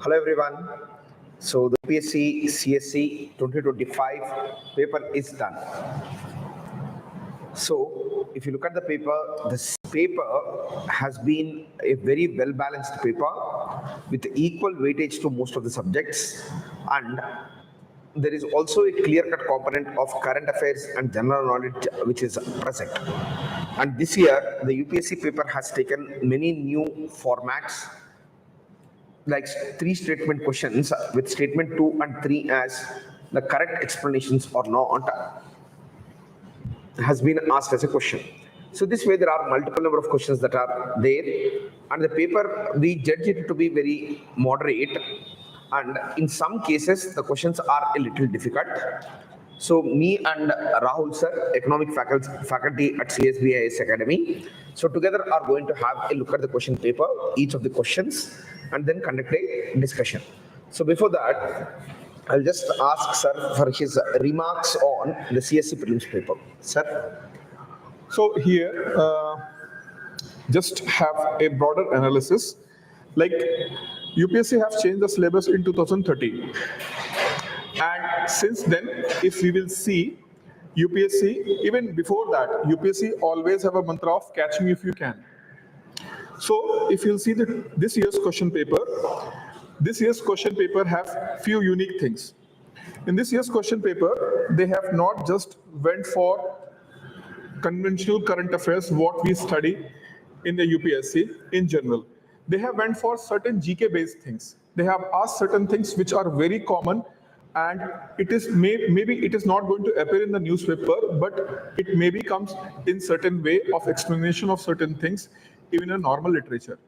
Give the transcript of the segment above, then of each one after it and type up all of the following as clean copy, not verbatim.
Hello everyone. So the UPSC CSC 2025 paper is done. So if you look at the paper, this paper has been a very well balanced paper with equal weightage to most of the subjects, and there is also a clear-cut component of current affairs and general knowledge which is present. And this year the UPSC paper has taken many new formats, like 3 statement questions with statement 2 and 3 as the correct explanations or not has been asked as a question. So this way there are multiple number of questions that are there, and the paper we judge it to be very moderate, and in some cases the questions are a little difficult. So me and Rahul sir, economic faculty at 𝐃𝐨𝐰𝐧𝐥𝐨𝐚𝐝 Academy, so together are going to have a look at the question paper, each of the questions, and then conduct a discussion. So before that, I'll just ask sir for his remarks on the CSC prelims paper. Sir. So here, just have a broader analysis. Like UPSC have changed the syllabus in 2013. And since then, if we will see, UPSC, even before that, UPSC always have a mantra of catch me if you can. So if you'll see this year's question paper have few unique things. In this year's question paper, they have not just went for conventional current affairs, what we study in the UPSC in general. They have went for certain GK based things. They have asked certain things which are very common, and it is maybe it is not going to appear in the newspaper, but it maybe comes in certain way of explanation of certain things even in normal literature,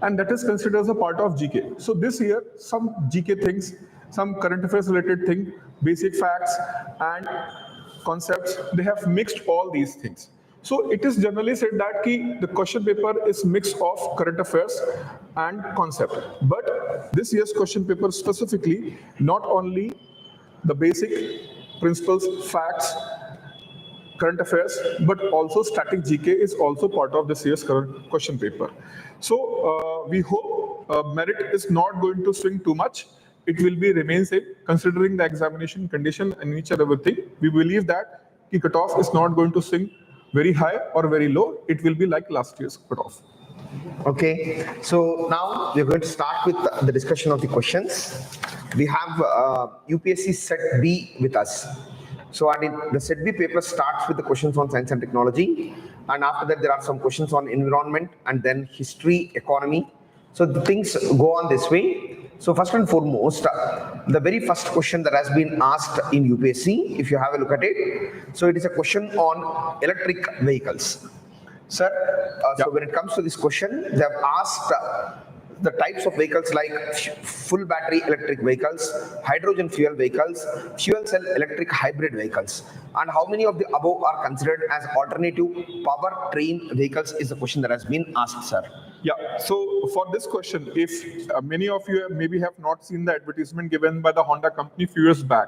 and that is considered as a part of GK. So this year some GK things, some current affairs related thing, basic facts and concepts, they have mixed all these things. So it is generally said that the question paper is mix of current affairs and concept. But this year's question paper specifically, not only the basic principles, facts, current affairs, but also static GK is also part of this year's current question paper. So we hope merit is not going to swing too much. It will be remain same considering the examination condition and each and everything. We believe that the cutoff is not going to swing very high or very low. It will be like last year's cutoff. Okay, so now we're going to start with the discussion of the questions. We have UPSC Set B with us. So the Set B paper starts with the questions on science and technology, and after that there are some questions on environment and then history, economy. So the things go on this way. So first and foremost, the very first question that has been asked in UPSC, if you have a look at it, so it is a question on electric vehicles. Sir, so when it comes to this question, they have asked the types of vehicles like full battery electric vehicles, hydrogen fuel vehicles, fuel cell electric hybrid vehicles, and how many of the above are considered as alternative power train vehicles is the question that has been asked, sir. Yeah, so for this question, if many of you maybe have not seen the advertisement given by the Honda company few years back,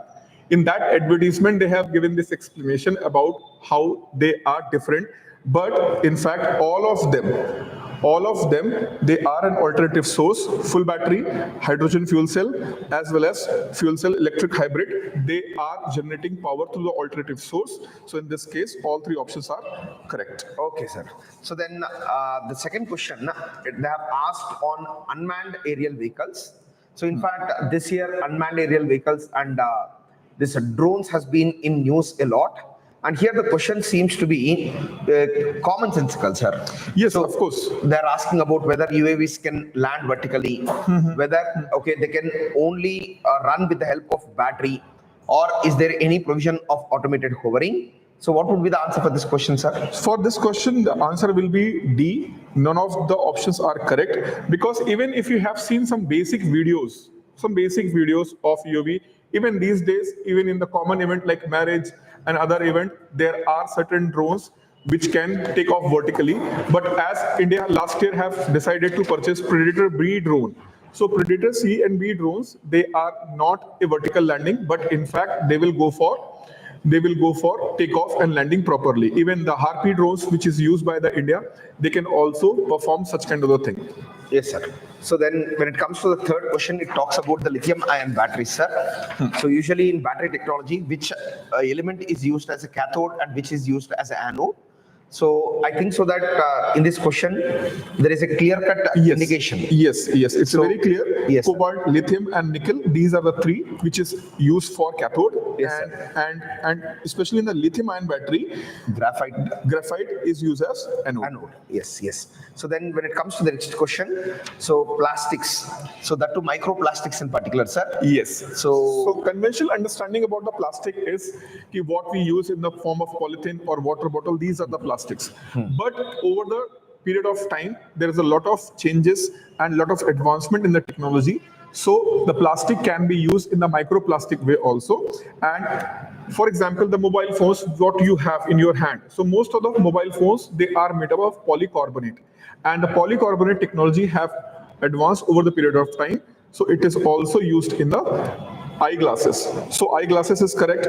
in that advertisement they have given this explanation about how they are different, but in fact all of them, they are an alternative source, full battery, hydrogen fuel cell, as well as fuel cell electric hybrid. They are generating power through the alternative source. So in this case, all 3 options are correct. Okay, sir. So then the second question, they have asked on unmanned aerial vehicles. So in fact, this year unmanned aerial vehicles and this drones has been in news a lot. And here the question seems to be commonsensical, sir. Yes, so of course. They're asking about whether UAVs can land vertically, whether they can only run with the help of battery, or is there any provision of automated hovering? So what would be the answer for this question, sir? For this question, the answer will be D. None of the options are correct, because even if you have seen some basic videos of UAV, even these days, even in the common event like marriage and other event, there are certain drones which can take off vertically. But as India last year have decided to purchase Predator B drone, so Predator C and B drones, they are not a vertical landing, but in fact they will go for they will go for takeoff and landing properly. Even the Harpy drones, which is used by the India, they can also perform such kind of a thing. Yes, sir. So then when it comes to the third question, it talks about the lithium-ion batteries, sir. So usually in battery technology, which element is used as a cathode and which is used as an anode? So I think so that in this question, there is a clear-cut indication. Yes, it's very clear. Yes, Cobalt, lithium, and nickel, these are the three which is used for cathode. Yes, and especially in the lithium-ion battery, graphite is used as anode. Yes. So then when it comes to the next question, so plastics, so that to microplastics in particular, sir. Yes. So Conventional understanding about the plastic is what we use in the form of polythene or water bottle, these are the plastics. But over the period of time, there is a lot of changes and a lot of advancement in the technology. So the plastic can be used in the microplastic way also. And for example, the mobile phones, what you have in your hand. So most of the mobile phones, they are made up of polycarbonate. And the polycarbonate technology have advanced over the period of time. So it is also used in the eyeglasses. So eyeglasses is correct.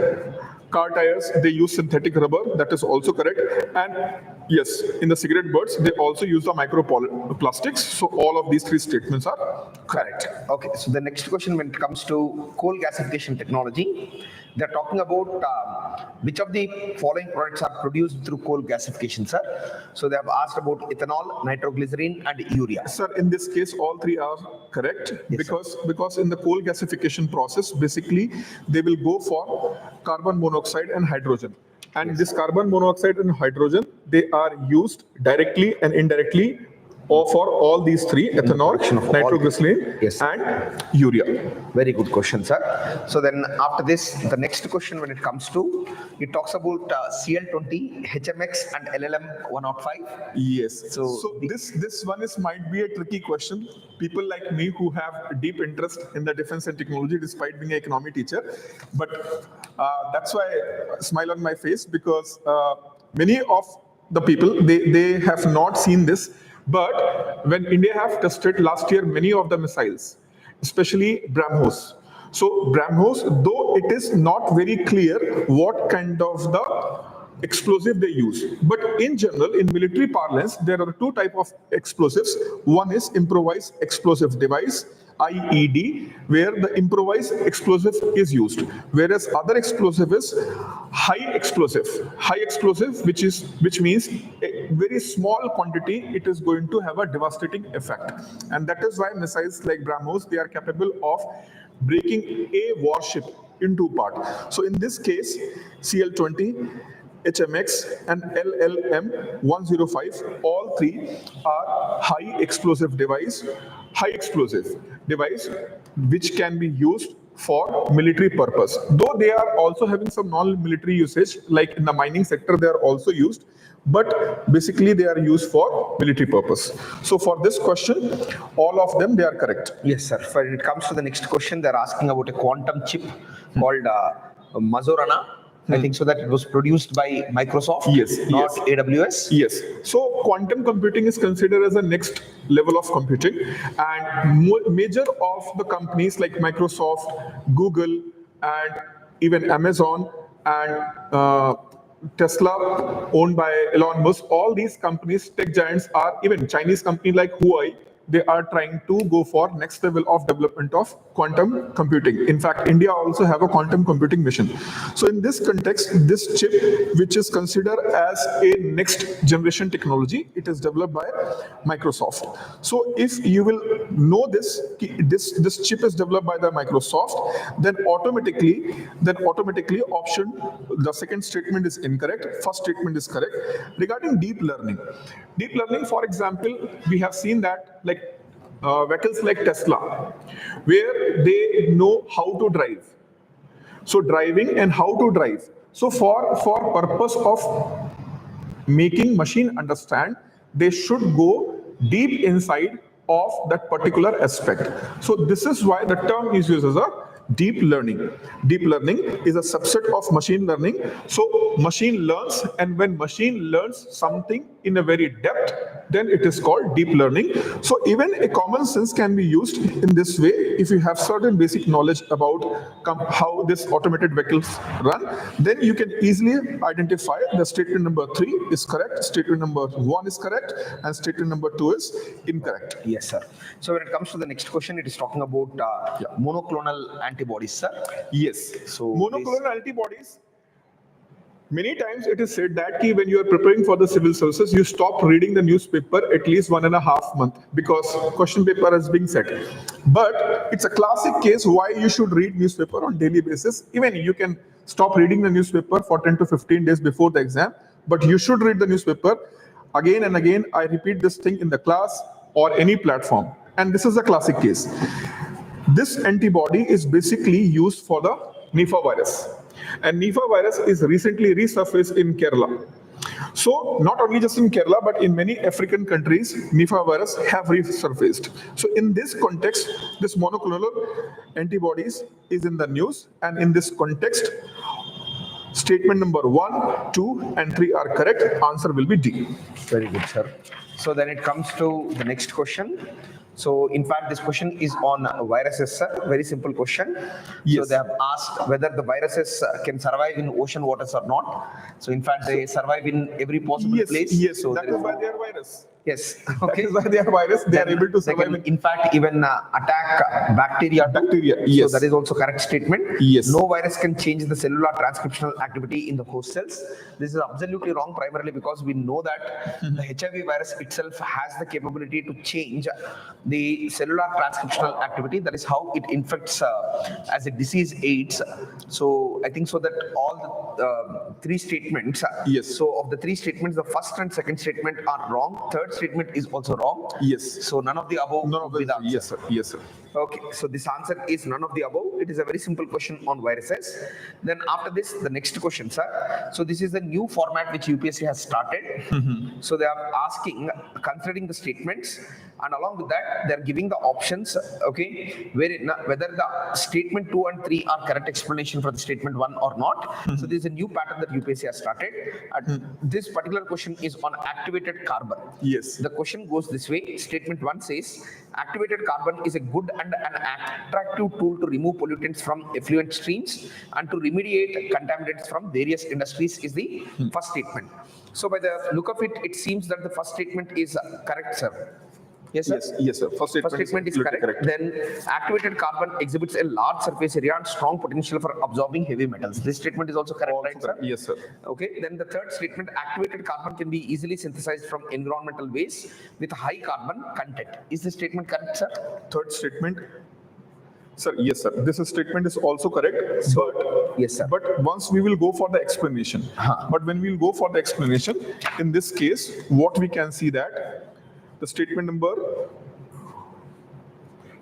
Car tires, they use synthetic rubber, that is also correct. And yes, in the cigarette butts, they also use the microplastics. So all of these three statements are correct. Okay, so the next question when it comes to coal gasification technology, they're talking about which of the following products are produced through coal gasification, sir. So they have asked about ethanol, nitroglycerin, and urea. Sir, in this case, all three are correct. Yes, because in the coal gasification process, basically, they will go for carbon monoxide and hydrogen. And this carbon monoxide and hydrogen, they are used directly and indirectly for all these three, ethanol, nitroglycerin, and urea. Very good question, sir. So then after this, the next question when it comes to, it talks about CL20, HMX, and LLM 105. Yes. So this one might be a tricky question. People like me who have deep interest in the defense and technology, despite being an economy teacher, but that's why I smile on my face, because many of the people, they have not seen this. But when India have tested last year many of the missiles, especially BrahMos. So BrahMos, though it is not very clear what kind of the explosive they use. But in general, in military parlance, there are two types of explosives. One is improvised explosive device, IED, where the improvised explosive is used, whereas other explosive is high explosive, which means a very small quantity, it is going to have a devastating effect. And that is why missiles like BrahMos, they are capable of breaking a warship in two parts. So in this case, CL20, HMX, and LLM 105, all three are high explosive device, which can be used for military purpose. Though they are also having some non-military usage, like in the mining sector, they are also used, but basically they are used for military purpose. So for this question, all of them, they are correct. Yes, sir. When it comes to the next question, they're asking about a quantum chip called Mazorana. I think so that it was produced by Microsoft, not AWS. Yes. So quantum computing is considered as the next level of computing, and major of the companies like Microsoft, Google, and even Amazon and Tesla, owned by Elon Musk, all these companies, tech giants, are even Chinese company like Huawei. They are trying to go for next level of development of quantum computing. In fact, India also have a quantum computing mission. So in this context, this chip, which is considered as a next generation technology, it is developed by Microsoft. So if you will know this chip is developed by the Microsoft, then automatically option, the second statement is incorrect, first statement is correct. Regarding deep learning, for example, we have seen that like vehicles like Tesla, where they know how to drive. So driving and how to drive. So for purpose of making machine understand, they should go deep inside of that particular aspect. So this is why the term is used as a deep learning. Deep learning is a subset of machine learning. So machine learns, and when machine learns something in a very depth, then it is called deep learning. So even a common sense can be used in this way. If you have certain basic knowledge about how this automated vehicles run, then you can easily identify the statement number 3 is correct, statement number 1 is correct, and statement number 2 is incorrect. Yes, sir. So when it comes to the next question, it is talking about monoclonal antibodies, sir. Yes. So monoclonal antibodies, many times it is said that when you are preparing for the civil services, you stop reading the newspaper at least 1.5 months because question paper is being set. But it's a classic case why you should read newspaper on daily basis. Even you can stop reading the newspaper for 10 to 15 days before the exam, but you should read the newspaper again and again. I repeat this thing in the class or any platform. And this is a classic case. This antibody is basically used for the Nipah virus. And Nipah virus is recently resurfaced in Kerala. So not only just in Kerala, but in many African countries, Nipah virus have resurfaced. So in this context, this monoclonal antibodies is in the news. And in this context, statement number 1, 2, and 3 are correct. Answer will be D. very good, sir. So then it comes to the next question. So in fact, this question is on viruses, sir. Very simple question. Yes. So they have asked whether the viruses can survive in ocean waters or not. So in fact, they survive in every possible place. Yes, So that there is why they are virus. Yes. That Okay. is why they are virus. They are Then able to they survive. can, in fact, even attack bacteria. too. Bacteria, yes. So that is also correct statement. Yes. No virus can change the cellular transcriptional activity in the host cells. This is absolutely wrong, primarily because we know that the HIV virus itself has the capability to change the cellular transcriptional activity. That is how it infects as a disease AIDS. So I think so that all the three statements. Yes. So of the three statements, the first and second statement are wrong. Third statement is also wrong. Yes. So none of the above. None of will be the them. answer. Yes, sir. Yes, sir. Okay, so this answer is none of the above. It is a very simple question on viruses. Then after this, the next question, sir. So this is the new format which UPSC has started. So they are asking, considering the statements, and along with that, they are giving the options, okay, whether the statement 2 and 3 are correct explanation for the statement 1 or not. So this is a new pattern that UPSC has started. And this particular question is on activated carbon. Yes. The question goes this way. Statement 1 says, activated carbon is a good and an attractive tool to remove pollutants from effluent streams and to remediate contaminants from various industries is the first statement. So by the look of it, it seems that the first statement is correct, sir. Yes, sir? Yes, sir. First statement is absolutely correct. Then activated carbon exhibits a large surface area and strong potential for absorbing heavy metals. This statement is also correct, right, sir? Yes, sir. Okay, then the third statement, activated carbon can be easily synthesized from environmental waste with high carbon content. Is this statement correct, sir? Third statement. Sir, yes, sir. This statement is also correct. But, Yes, sir. But once we will go for the explanation. But when we will go for the explanation, in this case, what we can see that the statement number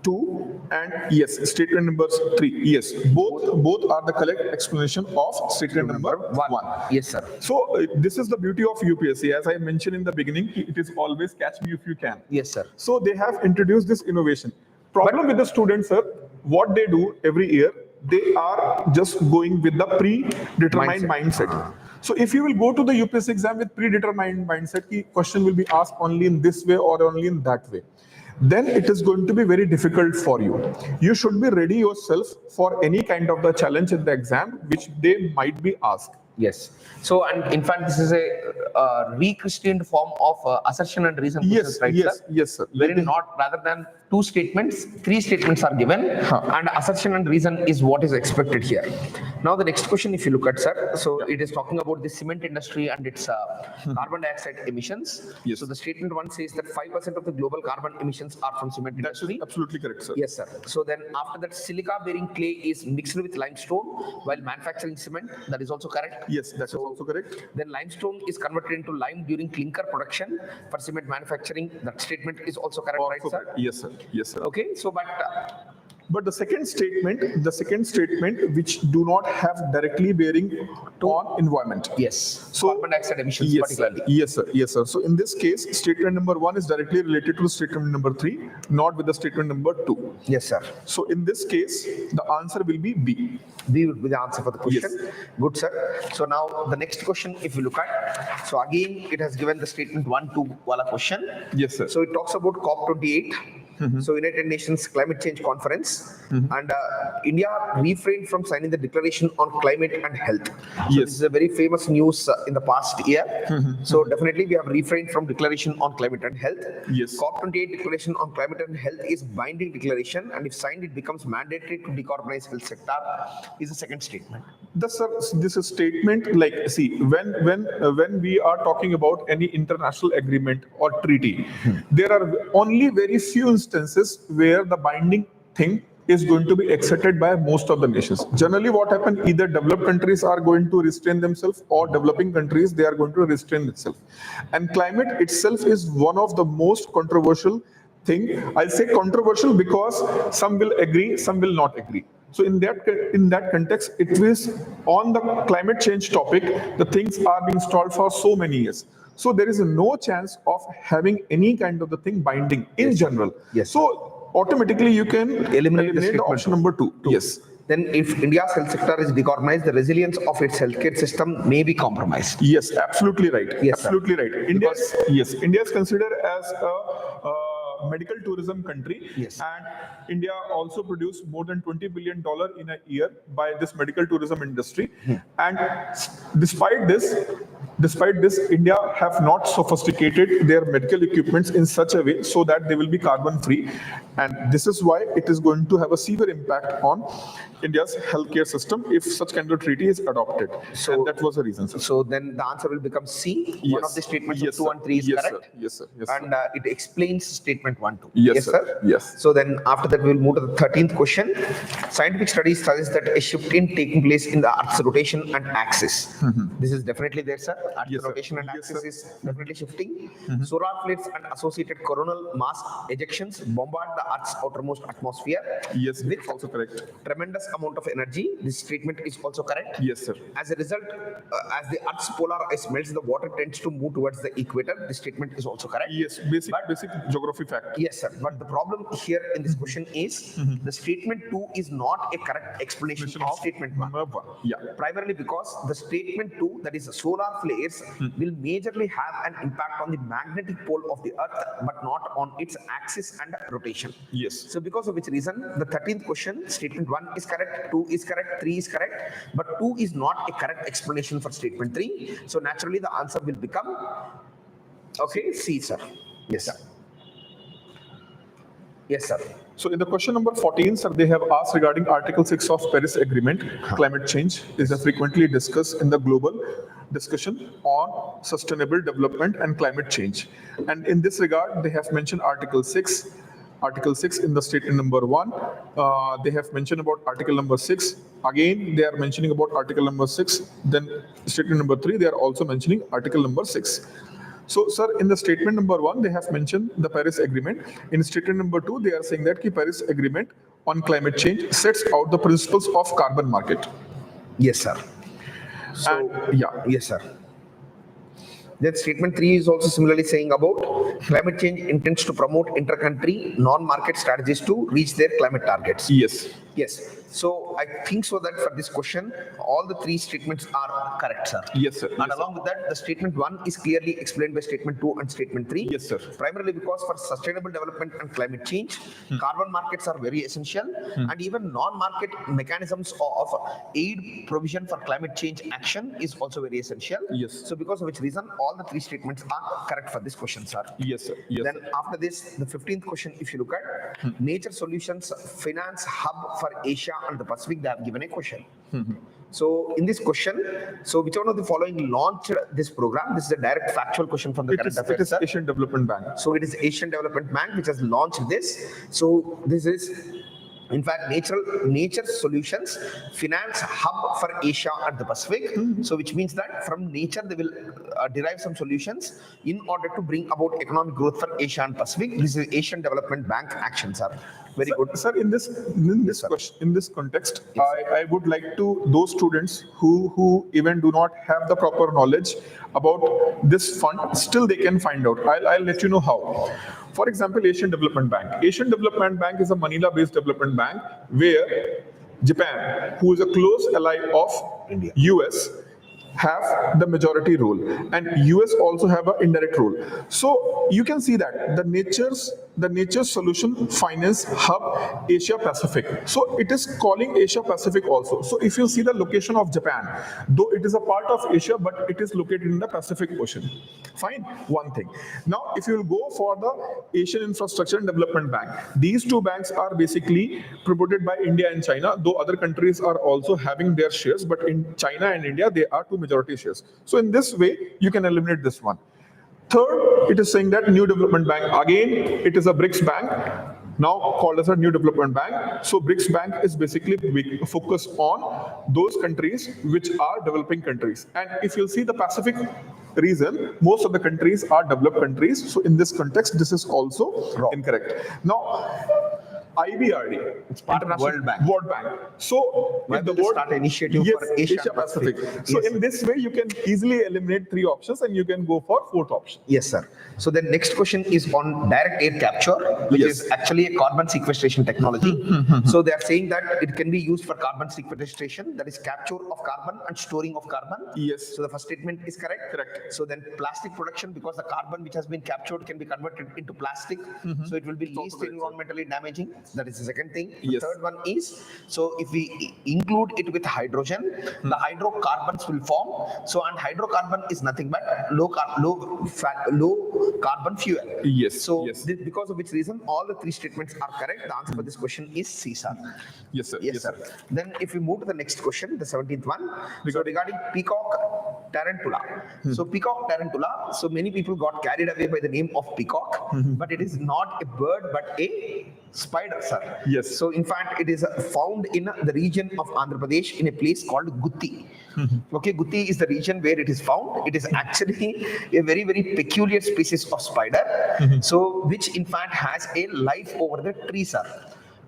2 and yes, statement number 3. Yes, both are the correct explanation of statement number 1. Yes, sir. So this is the beauty of UPSC. As I mentioned in the beginning, it is always catch me if you can. Yes, sir. So they have introduced this innovation. Problem with the students, sir, what they do every year, they are just going with the predetermined mindset. So if you will go to the UPSC exam with predetermined mindset, the question will be asked only in this way or only in that way, then it is going to be very difficult for you. You should be ready yourself for any kind of the challenge in the exam which they might be asked. Yes. So, and in fact, this is a re-christianed form of assertion and reason. Yes, right, yes, sir? yes, sir. Wherein not rather than 2 statements, 3 statements are given, and assertion and reason is what is expected here. Now, the next question, if you look at, sir, so it is talking about the cement industry and its carbon dioxide emissions. Yes. So the statement 1 says that 5% of the global carbon emissions are from cement That's industry. absolutely correct, sir. Yes, sir. So then after that, silica-bearing clay is mixed with limestone while manufacturing cement. That is also correct. Yes, that's also correct. Then limestone is converted into lime during clinker production for cement manufacturing. That statement is also correct, right, sir? Yes, sir. Yes, sir. Okay, so but But the second statement which do not have directly bearing on environment. Yes. So Carbon dioxide emissions yes, particularly. yes, sir. Yes, sir. So in this case, statement number 1 is directly related to statement number 3, not with the statement number 2. Yes, sir. So in this case, the answer will be B. B would be the answer for the question. Yes. Good, sir. So now the next question, if you look at, so again, it has given the statement 1, 2 wala question. Yes, sir. So it talks about COP28. So United Nations Climate Change Conference, and India refrained from signing the Declaration on Climate and Health. So Yes. this is a very famous news in the past year. So definitely we have refrained from Declaration on Climate and Health. Yes. COP28 Declaration on Climate and Health is binding declaration, and if signed, it becomes mandatory to decarbonize health sector. Is the second statement. This is a statement like, see, when we are talking about any international agreement or treaty, there are only very few instances where the binding thing is going to be accepted by most of the nations. Generally what happens, either developed countries are going to restrain themselves, or developing countries, they are going to restrain themselves. And climate itself is one of the most controversial thing. I'll say controversial because some will agree, some will not agree. So in that context, it is on the climate change topic, the things are being stalled for so many years. So there is no chance of having any kind of the thing binding in general. Yes. So automatically you can eliminate the statement option number 2. Yes. Then if India's health sector is decarbonized, the resilience of its healthcare system may be compromised. Yes, absolutely right. Yes, sir. Absolutely right. India is considered as a medical tourism country. Yes. And India also produced more than $20 billion in a year by this medical tourism industry. And despite this, India have not sophisticated their medical equipments in such a way so that they will be carbon free. And this is why it is going to have a severe impact on India's healthcare system if such kind of treaty is adopted. So and that was the reason, sir. So then the answer will become C. Yes. One of the statements Yes, of 2 and 3 is yes, correct. Sir. Yes, sir. Yes, And it explains statement 1, 2. Yes, sir. Yes. So then after that, we'll move to the 13th question. Scientific studies suggest that a shift in taking place in the Earth's rotation and axis. This is definitely there, sir. Earth's Yes, sir. rotation and Yes, axis sir. is definitely shifting. Solar flares and associated coronal mass ejections bombard the Earth's outermost atmosphere. Yes, with it's also correct. tremendous amount of energy. This statement is also correct. Yes, sir. As a result, as the Earth's polar ice melts, the water tends to move towards the equator. This statement is also correct. Yes, basic geography fact. Yes, sir. But the problem here in this question is the statement 2 is not a correct explanation of statement 1. Number 1. Yeah. Primarily because the statement 2, that is solar flares, will majorly have an impact on the magnetic pole of the Earth, but not on its axis and rotation. Yes. So because of which reason, the 13th question, statement 1 is correct, 2 is correct, 3 is correct, but 2 is not a correct explanation for statement 3. So naturally the answer will become, okay, C, sir. Yes, sir. Yes, sir. So in the question number 14, sir, they have asked regarding Article 6 of Paris Agreement, climate change is frequently discussed in the global discussion on sustainable development and climate change. And in this regard, they have mentioned Article 6. Article 6 in the statement number 1, they have mentioned about Article number 6. Again, they are mentioning about Article number 6. Then statement number 3, they are also mentioning Article number 6. So, sir, in the statement number 1, they have mentioned the Paris Agreement. In statement number 2, they are saying that the Paris Agreement on climate change sets out the principles of carbon market. Yes, sir. So, yes, sir. Then statement 3 is also similarly saying about climate change intends to promote inter-country non-market strategies to reach their climate targets. Yes. Yes. So I think so that for this question, all the 3 statements are correct, sir. Yes, sir. And along with that, the statement 1 is clearly explained by statement 2 and statement 3. Yes, sir. Primarily because for sustainable development and climate change, carbon markets are very essential, and even non-market mechanisms of aid provision for climate change action is also very essential. Yes. So because of which reason, all the 3 statements are correct for this question, sir. Yes, sir. Yes. Then after this, the 15th question, if you look at Nature Solutions Finance Hub for Asia and the Pacific, they have given a question. So in this question, so which one of the following launched this program? This is a direct factual question from the current affairs. It is Asian Development Bank. So it is Asian Development Bank which has launched this. So this is, in fact, Nature Solutions Finance Hub for Asia and the Pacific. So which means that from nature they will derive some solutions in order to bring about economic growth for Asia and Pacific. This is Asian Development Bank action, sir. Very good. Sir, in this question, in this context, I would like to those students who even do not have the proper knowledge about this fund, still they can find out. I'll let you know how. For example, Asian Development Bank. Asian Development Bank is a Manila-based development bank where Japan, who is a close ally of India, US, have the majority role, and US also have an indirect role. So you can see that the nature's solution finance hub Asia Pacific. So it is calling Asia Pacific also. So if you see the location of Japan, though it is a part of Asia, but it is located in the Pacific Ocean. Fine, one thing. Now, if you will go for the Asian Infrastructure and Development Bank, these two banks are basically promoted by India and China, though other countries are also having their shares, but in China and India, they are two majority shares. So in this way, you can eliminate this one. Third, it is saying that New Development Bank, again, it is a BRICS bank, now called as a New Development Bank. So BRICS Bank is basically focused on those countries which are developing countries. And if you'll see the Pacific region, most of the countries are developed countries. So in this context, this is also incorrect. Now, IBRD, it's part of World Bank. World Bank. So if the word start initiative for Asia Pacific. So in this way, you can easily eliminate three options and you can go for fourth option. Yes, sir. So the next question is on direct air capture, which is actually a carbon sequestration technology. So they are saying that it can be used for carbon sequestration, that is capture of carbon and storing of carbon. Yes. So the first statement is correct. Correct. So then plastic production, because the carbon which has been captured can be converted into plastic. So it will be least environmentally damaging. That is the second thing. The third one is, so if we include it with hydrogen, the hydrocarbons will form. So and hydrocarbon is nothing but low carbon fuel. Yes. So because of which reason all the three statements are correct. The answer for this question is C, sir. Yes, sir. Yes, sir. Then if we move to the next question, the 17th one. So regarding peacock tarantula. So peacock tarantula, so many people got carried away by the name of peacock, but it is not a bird but a spider, sir. Yes. So in fact, it is found in the region of Andhra Pradesh in a place called Gutti. Okay, Gutti is the region where it is found. It is actually a very, very peculiar species of spider, so which in fact has a life over the tree, sir.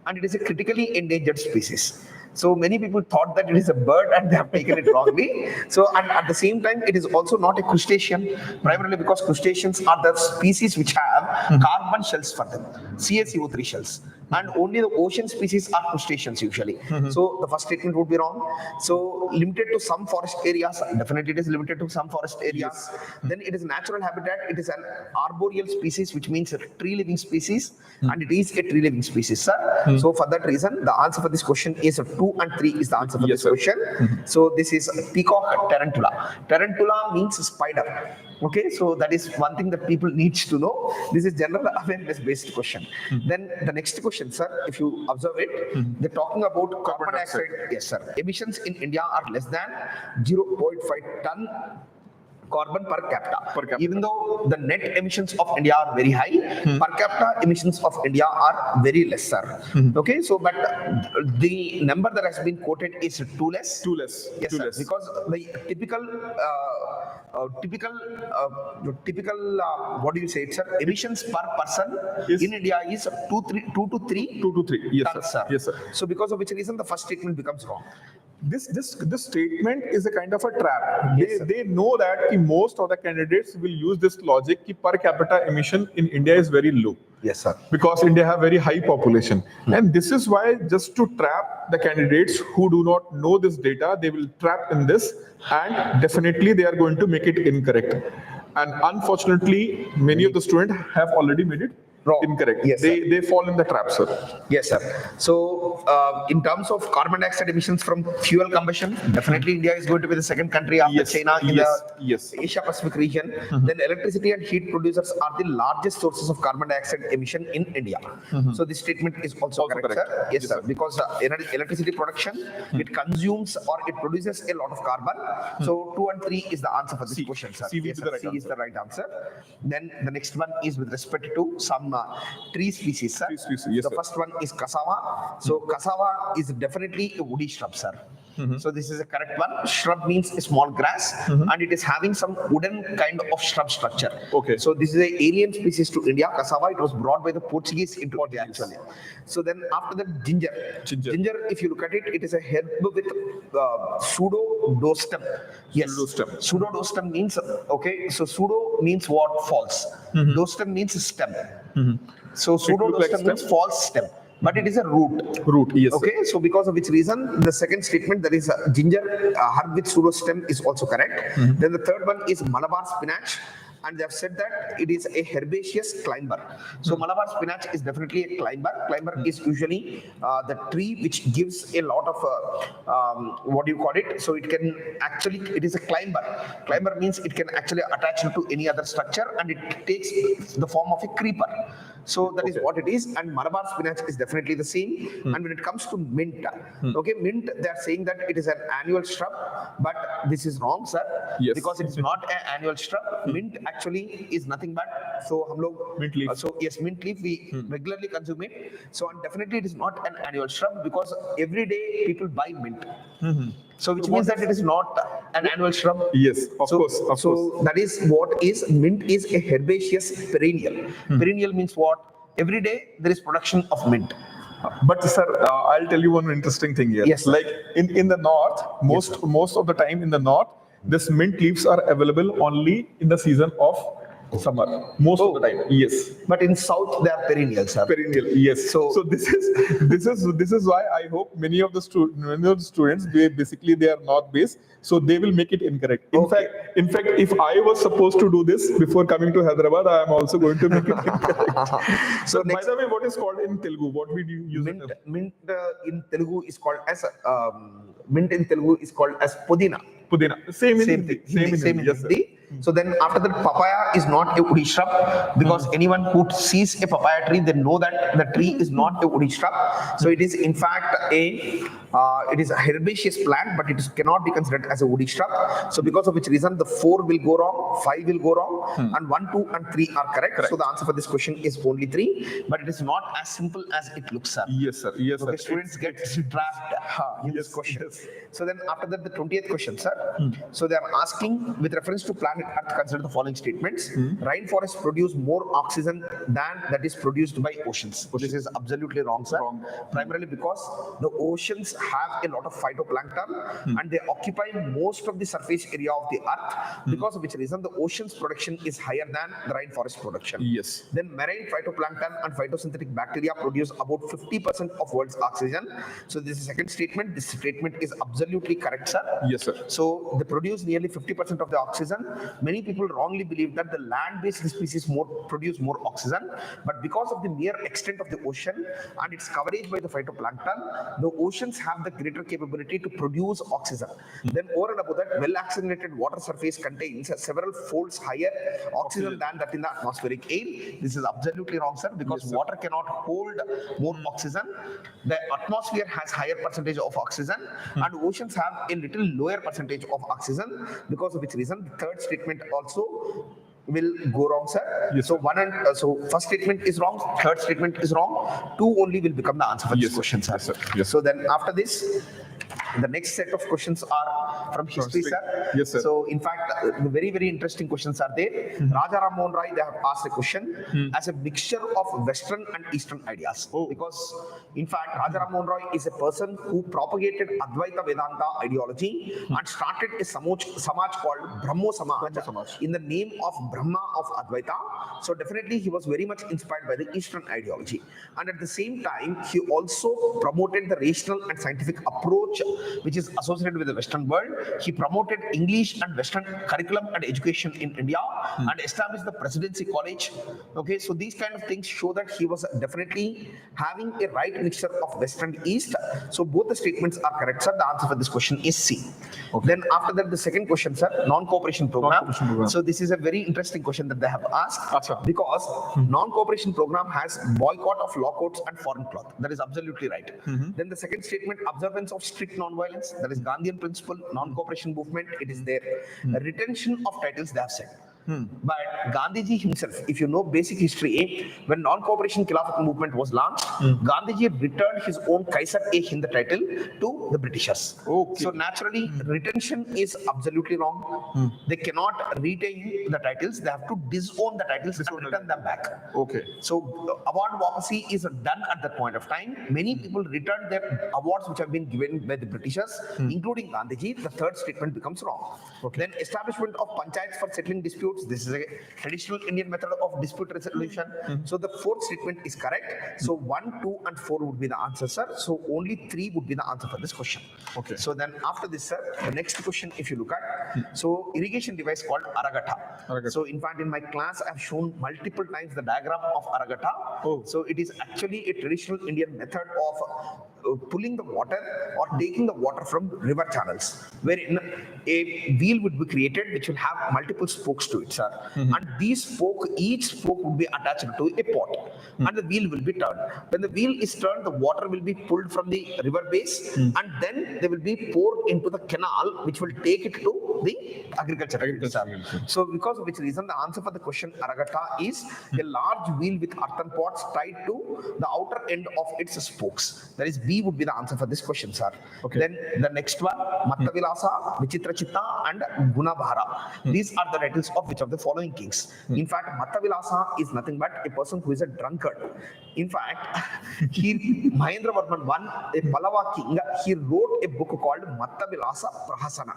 And it is a critically endangered species. So many people thought that it is a bird and they have taken it wrongly. So and at the same time, it is also not a crustacean, primarily because crustaceans are the species which have carbon shells for them, CaCO3 shells. And only the ocean species are crustaceans usually. So the first statement would be wrong. So limited to some forest areas, definitely it is limited to some forest areas. Then it is natural habitat. It is an arboreal species, which means a tree living species, and it is a tree living species, sir. So for that reason, the answer for this question is 2 and 3 is the answer for this question. So this is peacock tarantula. Tarantula means spider. Okay, so that is one thing that people need to know. This is general awareness based question. Then the next question, sir, if you observe it, they're talking about carbon dioxide. Yes, sir. Emissions in India are less than 0.5 ton carbon per capita. Even though the net emissions of India are very high, per capita emissions of India are very lesser. Okay, so but the number that has been quoted is too less. Too less. Yes, sir, because the typical what do you say it, sir? Emissions per person in India is 2 to 3 Yes, tons, sir. Yes, sir. So because of which reason the first statement becomes wrong. This statement is a kind of a trap. They know that most of the candidates will use this logic that per capita emission in India is very low. Yes, sir. Because India have very high population. And this is why, just to trap the candidates who do not know this data, they will trap in this, and definitely they are going to make it incorrect. And unfortunately, many of the students have already made it wrong. Incorrect. Yes, they fall in the trap, sir. Yes, sir. So in terms of carbon dioxide emissions from fuel combustion, definitely India is going to be the second country after China in the Asia Pacific region. Then electricity and heat producers are the largest sources of carbon dioxide emission in India. So this statement is also correct, sir. Yes, sir. Because electricity production, it consumes or it produces a lot of carbon. So 2 and 3 is the answer for this question, sir. C is the right answer. Then the next one is with respect to some tree species, sir. Tree species, yes, the first one is cassava. So cassava is definitely a woody shrub, sir. So this is a correct one. Shrub means a small grass, and it is having some wooden kind of shrub structure. Okay. So this is an alien species to India, cassava. It was brought by the Portuguese into India actually. So then after that, ginger. Ginger, if you look at it, it is a herb with pseudo-dostem. Yes. Pseudo-dostem. Pseudo-dostem means, okay, so pseudo means what? False. Dostem means stem. So pseudo-dostem means false stem. But it is a root. Root, yes. Okay, so because of which reason, the second statement, that is ginger, herb with pseudo-stem, is also correct. Then the third one is Malabar spinach. And they have said that it is a herbaceous climber. So Malabar spinach is definitely a climber. Climber is usually the tree which gives a lot of, what do you call it? So it can actually, it is a climber. Climber means it can actually attach to any other structure, and it takes the form of a creeper. So that is what it is, and Malabar spinach is definitely the same. And when it comes to mint, okay, mint, they are saying that it is an annual shrub, but this is wrong, sir, because it is not an annual shrub. Mint actually is nothing but, so hum log, mint leaf. so yes, mint leaf, we regularly consume it. So and definitely it is not an annual shrub, because every day people buy mint. So which means that it is not an annual shrub. Yes, of course. So that is what is, mint is a herbaceous perennial. Perennial means what? Every day there is production of mint. But sir, I'll tell you one interesting thing here. Yes, sir. Like in the north, most of the time in the north, this mint leaves are available only in the season of summer. Most of the time, yes. But in south they are perennials, sir. Perennial, yes. So this is why I hope many of the students, they are north based, so they will make it incorrect. In fact, if I was supposed to do this before coming to Hyderabad, I am also going to make it incorrect. So by the way, what is called in Telugu? What we do use? Mint in Telugu is called as pudina. Pudina. Same in Hindi. Yes, Hindi. So then after that, papaya is not a woody shrub, because anyone who sees a papaya tree, they know that the tree is not a woody shrub. So it is in fact it is a herbaceous plant, but it cannot be considered as a woody shrub. So because of which reason, the 4 will go wrong, 5 will go wrong, and 1, 2, and 3 are correct. So the answer for this question is only 3, but it is not as simple as it looks, sir. Yes, sir. Yes, okay, sir. Students get trapped in this question. Yes. So then after that, the 20th question, sir. So they are asking, with reference to planet Earth, consider the following statements. Rainforests produce more oxygen than that is produced by oceans. This is absolutely wrong, sir. Primarily because the oceans have a lot of phytoplankton, and they occupy most of the surface area of the Earth, because of which reason the ocean's production is higher than the rainforest production. Yes. Then marine phytoplankton and photosynthetic bacteria produce about 50% of world's oxygen. So this is the second statement. This statement is absolutely correct, sir. Yes, sir. So they produce nearly 50% of the oxygen. Many people wrongly believe that the land-based species produce more oxygen, but because of the mere extent of the ocean and its coverage by the phytoplankton, the oceans have the greater capability to produce oxygen. Then over and above that, well-oxygenated water surface contains several folds higher oxygen than that in the atmospheric air. This is absolutely wrong, sir, because water cannot hold more oxygen. The atmosphere has higher percentage of oxygen, and oceans have a little lower percentage of oxygen, because of which reason the third statement also will go wrong, sir. Yes, so so first statement is wrong, third statement is wrong, 2 only will become the answer for this question, sir. Yes, sir. Yes. So then after this, the next set of questions are from history, sir. Yes, sir. So in fact, the very, very interesting questions are there. Raja Ram Mohan Roy, they have asked a question as a mixture of Western and Eastern ideas. Because in fact, Raja Ram Mohan Roy is a person who propagated Advaita Vedanta ideology and started a Samaj called Brahmo Samaj in the name of Brahma of Advaita. So definitely he was very much inspired by the Eastern ideology. And at the same time, he also promoted the rational and scientific approach which is associated with the Western world. He promoted English and Western curriculum and education in India and established the Presidency College. Okay, so these kind of things show that he was definitely having a right mixture of West and East. So both the statements are correct, sir. The answer for this question is C. Okay. Then after that, the second question, sir, non-cooperation program. So this is a very interesting question that they have asked, because non-cooperation program has boycott of lockouts and foreign cloth. That is absolutely right. Then the second statement, observance of strict non-violence. That is Gandhian principle, non-cooperation movement. It is there. Retention of titles, they have said. But Gandhiji himself, if you know basic history, when non-cooperation Khilafat movement was launched, Gandhiji returned his own 𝐾𝐨𝐰𝐧𝐥𝐸 the title to the Britishers. Okay. So naturally, retention is absolutely wrong. They cannot retain the titles; they have to disown the titles and return them back. Okay. So award wapasi is done at that point of time. Many people return their awards which have been given by the Britishers, including Gandhiji. The third statement becomes wrong. Okay. Then establishment of panchayats for settling disputes. This is a traditional Indian method of dispute resolution. So the fourth statement is correct. So 1, 2, and 4 would be the answer, sir. So only 3 would be the answer for this question. Okay. So then after this, sir, the next question, if you look at, so irrigation device called Aragata. So in fact, in my class, I've shown multiple times the diagram of Aragata. Oh. So it is actually a traditional Indian method of pulling the water or taking the water from river channels, wherein a wheel would be created which will have multiple spokes to it, sir. And each spoke would be attached to a pot, and the wheel will be turned. When the wheel is turned, the water will be pulled from the river base, and then they will be poured into the canal, which will take it to the agriculture. So because of which reason, the answer for the question Aragata is a large wheel with earthen pots tied to the outer end of its spokes. That is B would be the answer for this question, sir. Okay. Then the next one, Mattavilasa, Vichitrachitta, and Gunabhara. These are the titles of which of the following kings. In fact, Mattavilasa is nothing but a person who is a drunkard. In fact, Mahendravarman I, a Pallava king, he wrote a book called Mattavilasa Prahasana,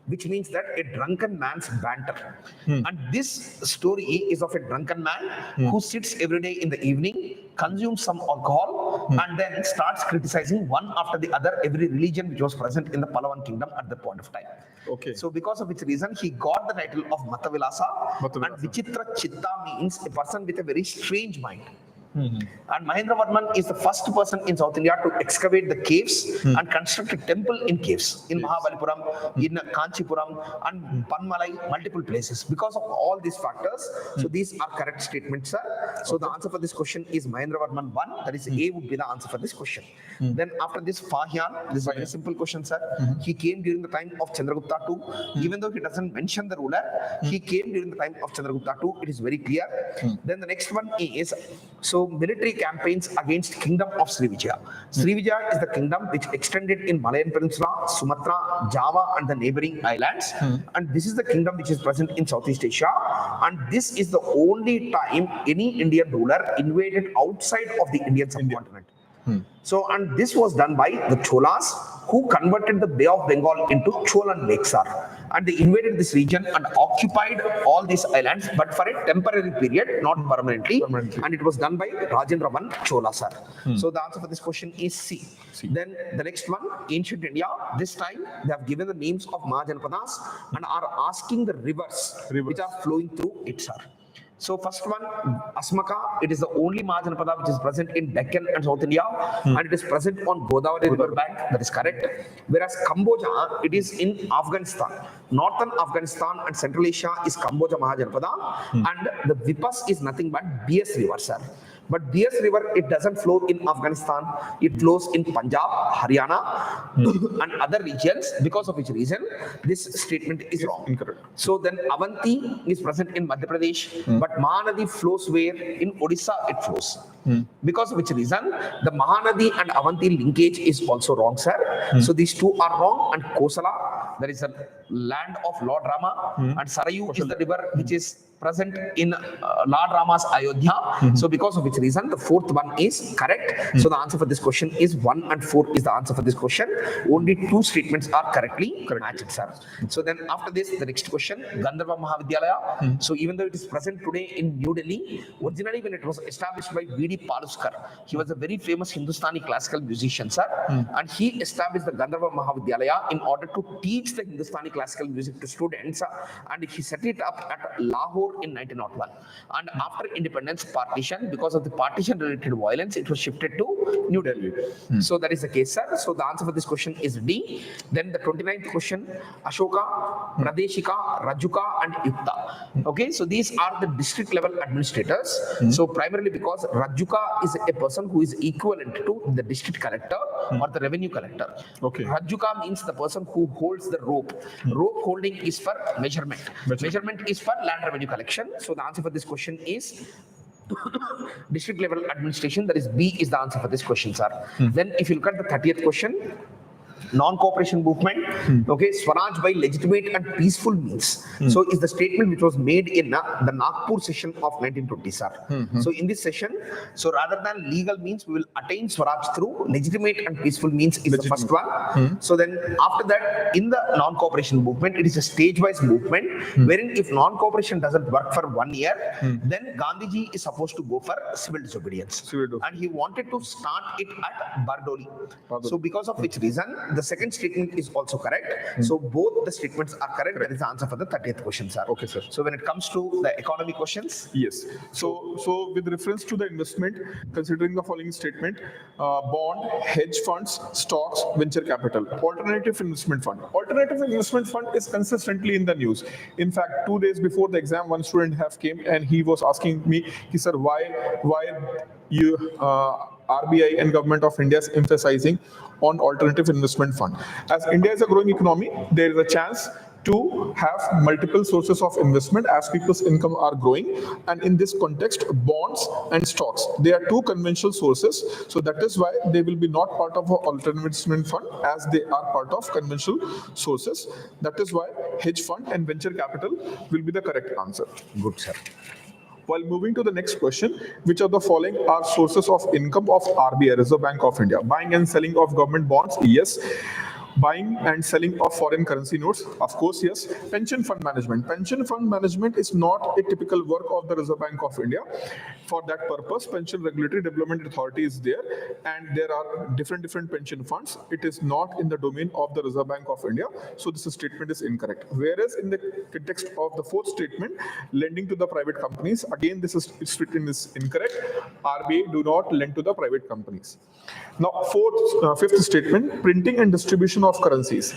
which means that a drunken man's banter. And this story is of a drunken man who sits every day in the evening, consumes some alcohol, and then starts criticizing one after the other every religion which was present in the Pallavan kingdom at that point of time. Okay. So because of which reason, he got the title of Mattavilasa. And Vichitra Chitta means a person with a very strange mind. And Mahendravarman is the first person in South India to excavate the caves and construct a temple in caves in Mahabalipuram, in Kanchipuram, and Panmalai, multiple places. Because of all these factors, so these are correct statements, sir. So the answer for this question is Mahendravarman I. That is A would be the answer for this question. Then after this, Fahyan, this is a very simple question, sir. He came during the time of Chandragupta II. Even though he doesn't mention the ruler, he came during the time of Chandragupta II. It is very clear. Then the next one is, so military campaigns against kingdom of Srivijaya. Srivijaya is the kingdom which extended in Malayan Peninsula, Sumatra, Java, and the neighboring islands. And this is the kingdom which is present in Southeast Asia. And this is the only time any Indian ruler invaded outside of the Indian subcontinent. So, and this was done by the Cholas, who converted the Bay of Bengal into Cholan Lake, sir. And they invaded this region and occupied all these islands, but for a temporary period, not permanently. And it was done by Rajendra I Chola, sir. So the answer for this question is C. Then the next one, ancient India. This time they have given the names of Mahajanpadas and are asking the rivers which are flowing through it, sir. So first one, Asmaka, it is the only Mahajanpada which is present in Deccan and South India, and it is present on Godavari river bank, that is correct. Whereas Cambodia, it is in Afghanistan. Northern Afghanistan and Central Asia is Cambodia Mahajanpada, and the Vipas is nothing but BS river, sir. But BS river, it doesn't flow in Afghanistan. It flows in Punjab, Haryana, and other regions, because of which reason this statement is wrong. Incorrect. So then Avanti is present in Madhya Pradesh, but Mahanadi flows where? In Odisha it flows. Because of which reason the Mahanadi and Avanti linkage is also wrong, sir. So these two are wrong, and Kosala, there is a land of Lord Rama, and Sarayu is the river which is present in Lord Rama's Ayodhya. So because of which reason the fourth one is correct. So the answer for this question is 1 and 4 is the answer for this question. Only 2 statements are correctly matched, sir. So then after this, the next question, Gandharva Mahavidyalaya. So even though it is present today in New Delhi, originally when it was established by V.D. Paluskar, he was a very famous Hindustani classical musician, sir. And he established the Gandharva Mahavidyalaya in order to teach the Hindustani classical music to students. And he set it up at Lahore in 1901. And after independence partition, because of the partition related violence, it was shifted to New Delhi. So that is the case, sir. So the answer for this question is D. Then the 29th question, Ashoka, Pradeshika, Rajuka, and Yukta. Okay, so these are the district level administrators. So primarily because Rajuka is a person who is equivalent to the district collector or the revenue collector. Okay. Rajuka means the person who holds the rope. Rope holding is for measurement. Measurement is for land revenue collection. So the answer for this question is district level administration. That is B is the answer for this question, sir. Then if you look at the 30th question, non-cooperation movement, okay, Swaraj by legitimate and peaceful means. So is the statement which was made in the Nagpur session of 1920, sir. So in this session, so rather than legal means, we will attain Swaraj through legitimate and peaceful means is the first one. So then after that, in the non-cooperation movement, it is a stage-wise movement, wherein if non-cooperation doesn't work for 1 year, then Gandhiji is supposed to go for civil disobedience. And he wanted to start it at Bardoli. So because of which reason, the second statement is also correct. So both the statements are correct. That is the answer for the 30th question, sir. Okay, sir. So when it comes to the economy questions, yes. So with reference to the investment, considering the following statement: bond, hedge funds, stocks, venture capital, alternative investment fund. Alternative investment fund is consistently in the news. In fact, 2 days before the exam, one student have came and he was asking me, he said, why you RBI and government of India is emphasizing on alternative investment fund. As India is a growing economy, there is a chance to have multiple sources of investment as people's income are growing. And in this context, bonds and stocks, they are two conventional sources. So that is why they will be not part of an alternative investment fund as they are part of conventional sources. That is why hedge fund and venture capital will be the correct answer. good, sir. While moving to the next question, which of the following are sources of income of RBI, Reserve Bank of India? Buying and selling of government bonds? Yes. Buying and selling of foreign currency notes? Of course, yes. Pension fund management. Pension fund management is not a typical work of the Reserve Bank of India. For that purpose, Pension Regulatory Development Authority is there, and there are different pension funds. It is not in the domain of the Reserve Bank of India. So this statement is incorrect. Whereas in the context of the fourth statement, lending to the private companies, again, this statement is incorrect. RBI do not lend to the private companies. Now, fifth statement, printing and distribution of currencies.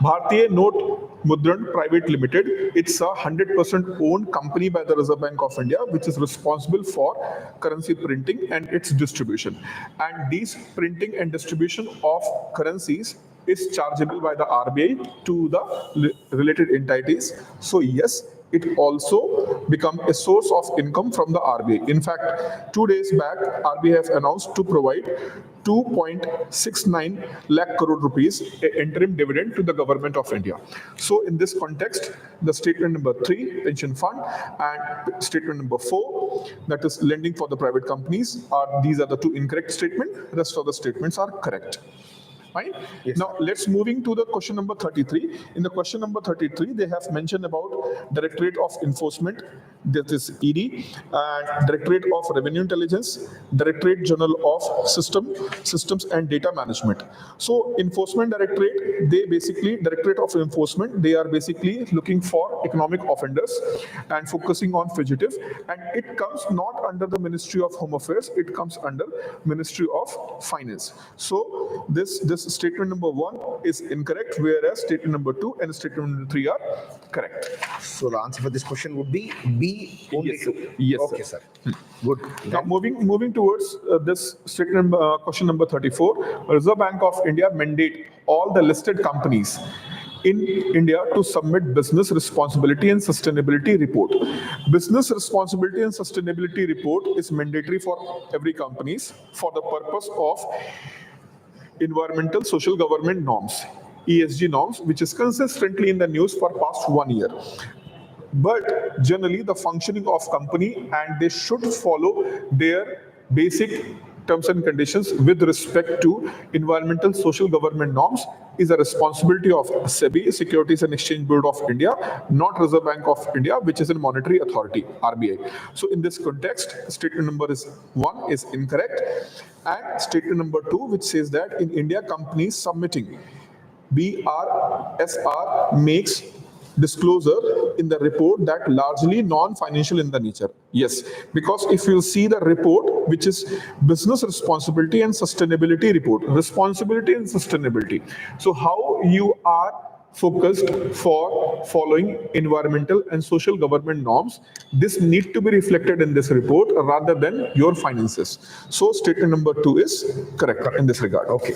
Bharatiya Note Mudran Private Limited, it's a 100% owned company by the Reserve Bank of India, which is responsible for currency printing and its distribution. And these printing and distribution of currencies is chargeable by the RBI to the related entities. So yes, it also become a source of income from the RBI. In fact, 2 days back, RBI has announced to provide 2.69 lakh crore rupees interim dividend to the government of India. So in this context, the statement number 3, pension fund, and statement number 4, that is lending for the private companies, these are the two incorrect statements. Rest of the statements are correct. Fine. Yes. Now let's moving to the question number 33. In the question number 33, they have mentioned about Directorate of Enforcement, that is ED, and Directorate of Revenue Intelligence, Directorate General of Systems and Data Management. So Enforcement Directorate, Directorate of Enforcement, they are basically looking for economic offenders and focusing on fugitive, and it comes not under the Ministry of Home Affairs, it comes under Ministry of Finance. So this statement number 1 is incorrect, whereas statement number 2 and statement number 3 are correct. So the answer for this question would be B, only Yes, 2. yes, Okay, sir. Good. Now moving towards this statement, question number 34. Reserve Bank of India mandate all the listed companies in India to submit business responsibility and sustainability report. Business responsibility and sustainability report is mandatory for every companies for the purpose of environmental social government norms, ESG norms, which is consistently in the news for past 1 year. But generally the functioning of company, and they should follow their basic terms and conditions with respect to environmental social government norms, is a responsibility of SEBI, Securities and Exchange Board of India, not Reserve Bank of India, which is a monetary authority, RBI. So in this context, statement number 1 is incorrect. And statement number 2, which says that in India, companies submitting BRSR makes disclosure in the report that largely non-financial in the nature. Yes, because if you see the report, which is business responsibility and sustainability report, responsibility and sustainability. So how you are focused for following environmental and social government norms. This need to be reflected in this report rather than your finances. So statement number 2 is correct in this regard. Okay.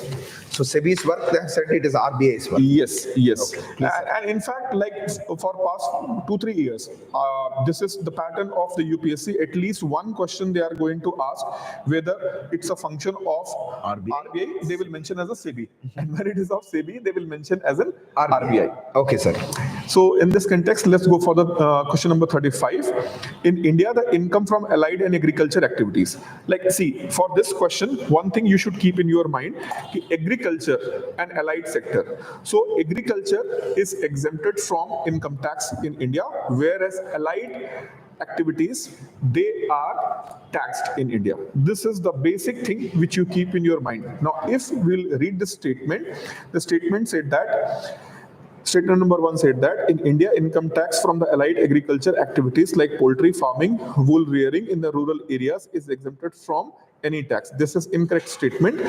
So SEBI's work, they have said it is RBI's work. Yes. Okay, And in fact, like for past 2-3 years, this is the pattern of the UPSC. At least one question they are going to ask whether it's a function of RBI, they will mention as a SEBI. And when it is of SEBI, they will mention as an RBI. Okay, sir. So in this context, let's go for the question number 35. In India, the income from allied and agriculture activities. Like, see, for this question, one thing you should keep in your mind, agriculture and allied sector. So agriculture is exempted from income tax in India, whereas allied activities, they are taxed in India. This is the basic thing which you keep in your mind. Now, if we'll read the statement said that, statement number 1 said that in India, income tax from the allied agriculture activities like poultry farming, wool rearing in the rural areas is exempted from any tax. This is incorrect statement.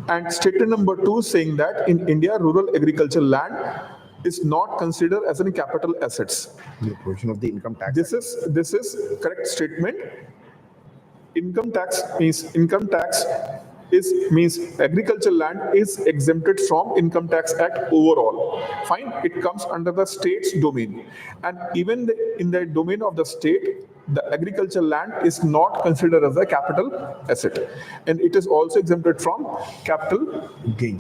And statement number 2 saying that in India, rural agriculture land is not considered as any capital assets. The portion of the income tax. This is correct statement. Income tax means agricultural land is exempted from Income Tax Act overall. Fine, it comes under the state's domain, and even in the domain of the state, the agricultural land is not considered as a capital asset, and it is also exempted from capital gain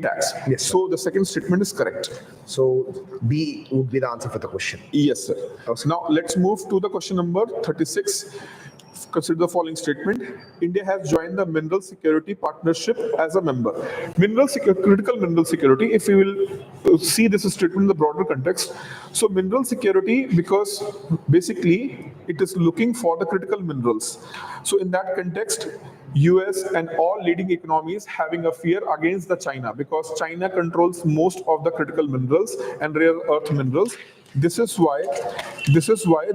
tax. Yes, so the second statement is correct. So B would be the answer for the question. Yes, sir. Okay. Now let's move to the question number 36. Consider the following statement. India has joined the Mineral Security Partnership as a member. Critical mineral security, if we will see this statement in the broader context. So mineral security, because basically it is looking for the critical minerals. So in that context, US and all leading economies having a fear against the China, because China controls most of the critical minerals and rare earth minerals. This is why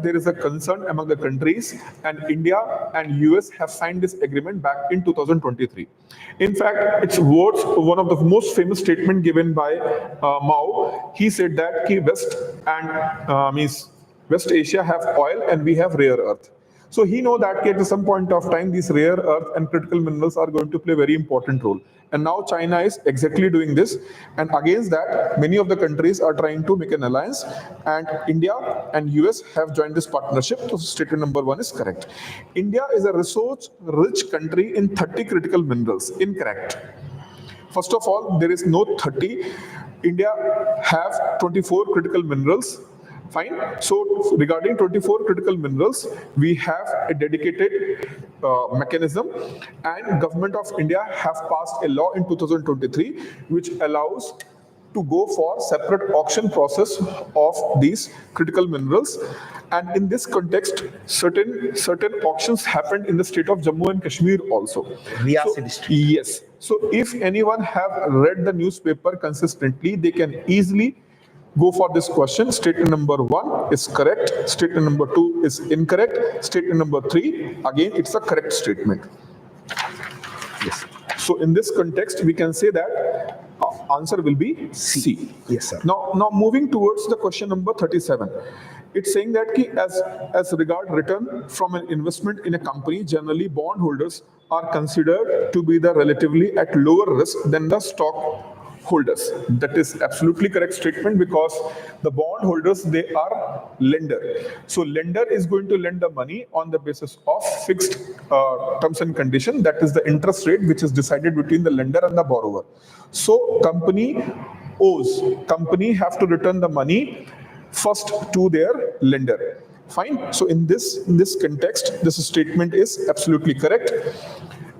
there is a concern among the countries, and India and US have signed this agreement back in 2023. In fact, it's one of the most famous statement given by Mao. He said that West Asia have oil and we have rare earth. So he know that at some point of time, these rare earth and critical minerals are going to play a very important role. And now China is exactly doing this. And against that, many of the countries are trying to make an alliance. And India and US have joined this partnership. So statement number 1 is correct. India is a resource-rich country in 30 critical minerals. Incorrect. First of all, there is no 30. India have 24 critical minerals. Fine. So regarding 24 critical minerals, we have a dedicated mechanism, and Government of India have passed a law in 2023 which allows to go for separate auction process of these critical minerals. And in this context, certain auctions happened in the state of Jammu and Kashmir also. Yes. So if anyone have read the newspaper consistently, they can easily go for this question. Statement number 1 is correct. Statement number 2 is incorrect. Statement number 3, again, it's a correct statement. Yes. So in this context, we can say that answer will be C. Yes, sir. Now moving towards the question number 37. It's saying that as regard return from an investment in a company, generally bondholders are considered to be the relatively at lower risk than the stock holders. That is absolutely correct statement, because the bond holders, they are lender. So lender is going to lend the money on the basis of fixed terms and condition. That is the interest rate which is decided between the lender and the borrower. So company have to return the money first to their lender. Fine. So in this context, this statement is absolutely correct.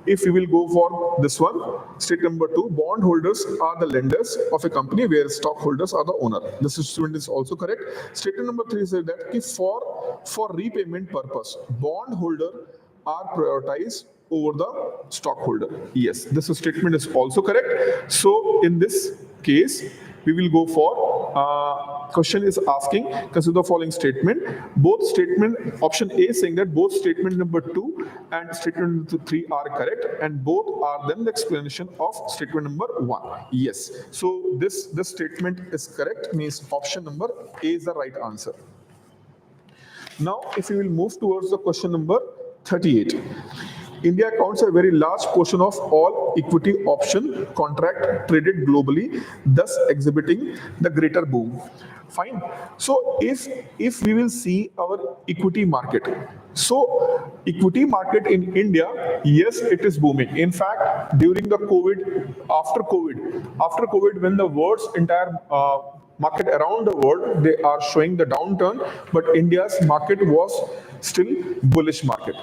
If we will go for this one, statement number 2, bondholders are the lenders of a company where stockholders are the owner. This statement is also correct. Statement number 3 says that for repayment purpose, bondholder are prioritized over the stockholder. Yes, this statement is also correct. So in this case, we will go for question is asking, consider the following statement. Both statement, option A is saying that both statement number 2 and statement number 3 are correct, and both are then the explanation of statement number 1. Yes. So this statement is correct, means option number A is the right answer. Now, if we will move towards the question number 38. India accounts a very large portion of all equity option contract traded globally, thus exhibiting the greater boom. Fine. So if we will see our equity market, so equity market in India, yes, it is booming. In fact, during the after COVID, when the world's entire market around the world, they are showing the downturn, but India's market was still bullish market.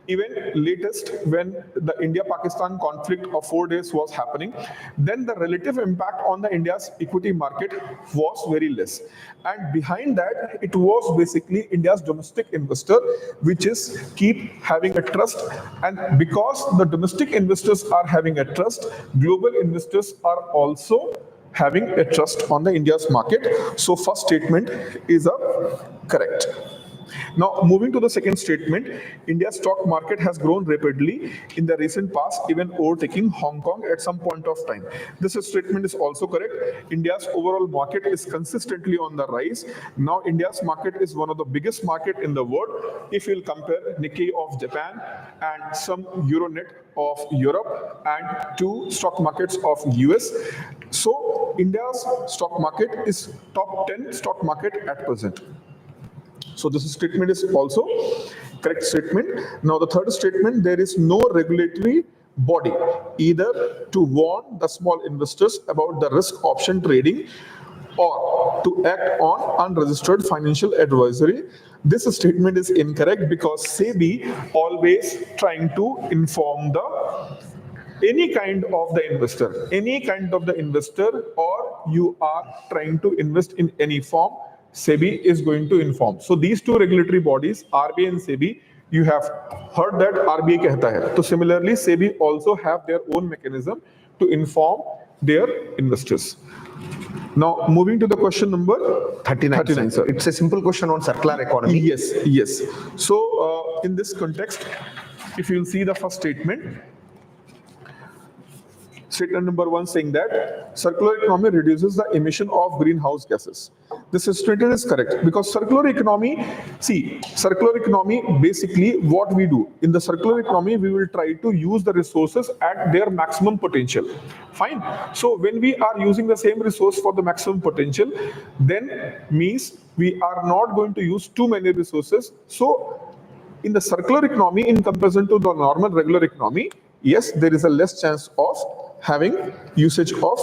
Even latest, when the India-Pakistan conflict of 4 days was happening, then the relative impact on the India's equity market was very less. And behind that, it was basically India's domestic investor, which is keep having a trust. And because the domestic investors are having a trust, global investors are also having a trust on the India's market. So first statement is correct. Now, moving to the second statement, India's stock market has grown rapidly in the recent past, even overtaking Hong Kong at some point of time. This statement is also correct. India's overall market is consistently on the rise. Now, India's market is one of the biggest market in the world. If you'll compare Nikkei of Japan and some Euronet of Europe and 2 stock markets of US. So, India's stock market is top 10 stock market at present. So this statement is also correct statement. Now the third statement, there is no regulatory body either to warn the small investors about the risk option trading or to act on unregistered financial advisory. This statement is incorrect because SEBI always trying to inform any kind of the investor, or you are trying to invest in any form, SEBI is going to inform. So these 2 regulatory bodies, RBI and SEBI, you have heard that RBI कहता है. So similarly, SEBI also have their own mechanism to inform their investors. Now moving to the question number 39 sir. It's a simple question on circular economy. Yes. So in this context, if you'll see the first statement, statement number 1 saying that circular economy reduces the emission of greenhouse gases. This statement is correct because circular economy, basically what we do in the circular economy, we will try to use the resources at their maximum potential. Fine. So when we are using the same resource for the maximum potential, then means we are not going to use too many resources. So in the circular economy, in comparison to the normal regular economy, yes, there is a less chance of having usage of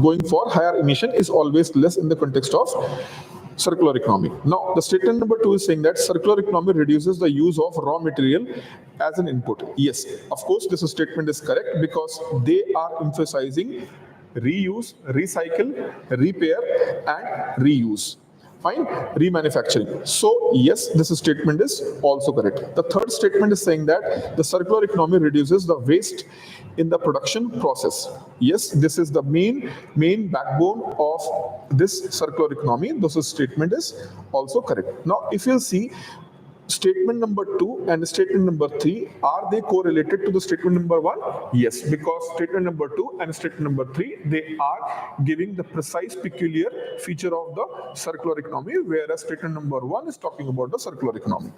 going for higher emission is always less in the context of circular economy. Now the statement number 2 is saying that circular economy reduces the use of raw material as an input. Yes, of course this statement is correct because they are emphasizing reuse, recycle, repair and reuse. Fine. Remanufacturing. So yes, this statement is also correct. The third statement is saying that the circular economy reduces the waste in the production process. Yes, this is the main backbone of this circular economy. This statement is also correct. Now, if you'll see statement number 2 and statement number 3, are they correlated to the statement number 1? Yes, because statement number 2 and statement number 3, they are giving the precise peculiar feature of the circular economy, whereas statement number 1 is talking about the circular economy.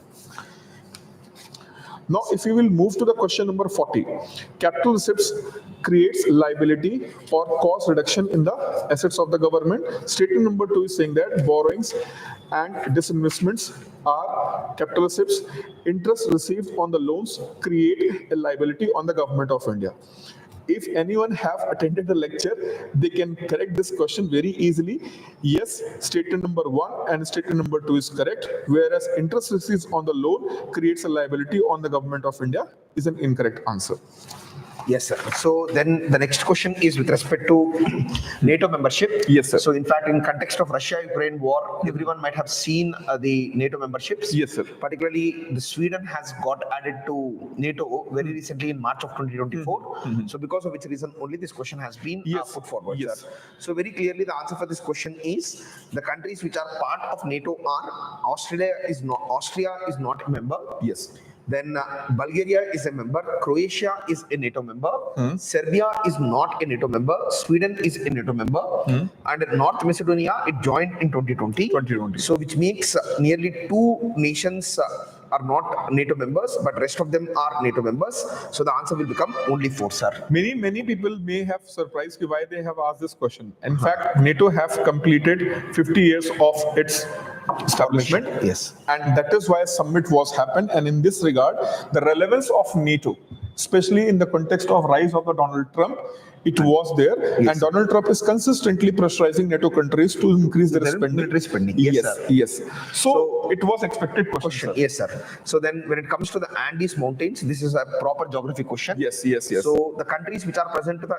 Now, if you will move to the question number 40, capital receipts creates liability or cost reduction in the assets of the government. Statement number 2 is saying that borrowings and disinvestments are capital receipts. Interest received on the loans create a liability on the government of India. If anyone have attended the lecture, they can correct this question very easily. Yes, statement number 1 and statement number 2 is correct, whereas interest received on the loan creates a liability on the government of India is an incorrect answer. Yes, sir. So then the next question is with respect to NATO membership. Yes, sir. So in fact, in context of Russia-Ukraine war, everyone might have seen the NATO memberships. Yes, sir. Particularly, the Sweden has got added to NATO very recently in March of 2024. So because because of which reason only this question has been put forward, Yes. sir. So very clearly the answer for this question is the countries which are part of NATO are Austria is not a member. Yes. Then Bulgaria is a member, Croatia is a NATO member, Serbia is not a NATO member, Sweden is a NATO member, and North Macedonia, it joined in 2020. 2020. So which makes nearly 2 nations are not NATO members, but rest of them are NATO members. So the answer will become only 4, sir. Many people may have surprised you why they have asked this question. In fact, NATO have completed 50 years of its establishment. Yes. And that is why a summit was happened. And in this regard, the relevance of NATO, especially in the context of rise of the Donald Trump, it was there. Yes. And Donald Trump is consistently pressurizing NATO countries to increase their spending. Military spending. Yes, sir. Yes. So it was expected question. Yes, sir. So then when it comes to the Andes Mountains, this is a proper geography question. Yes. So the countries which are present to the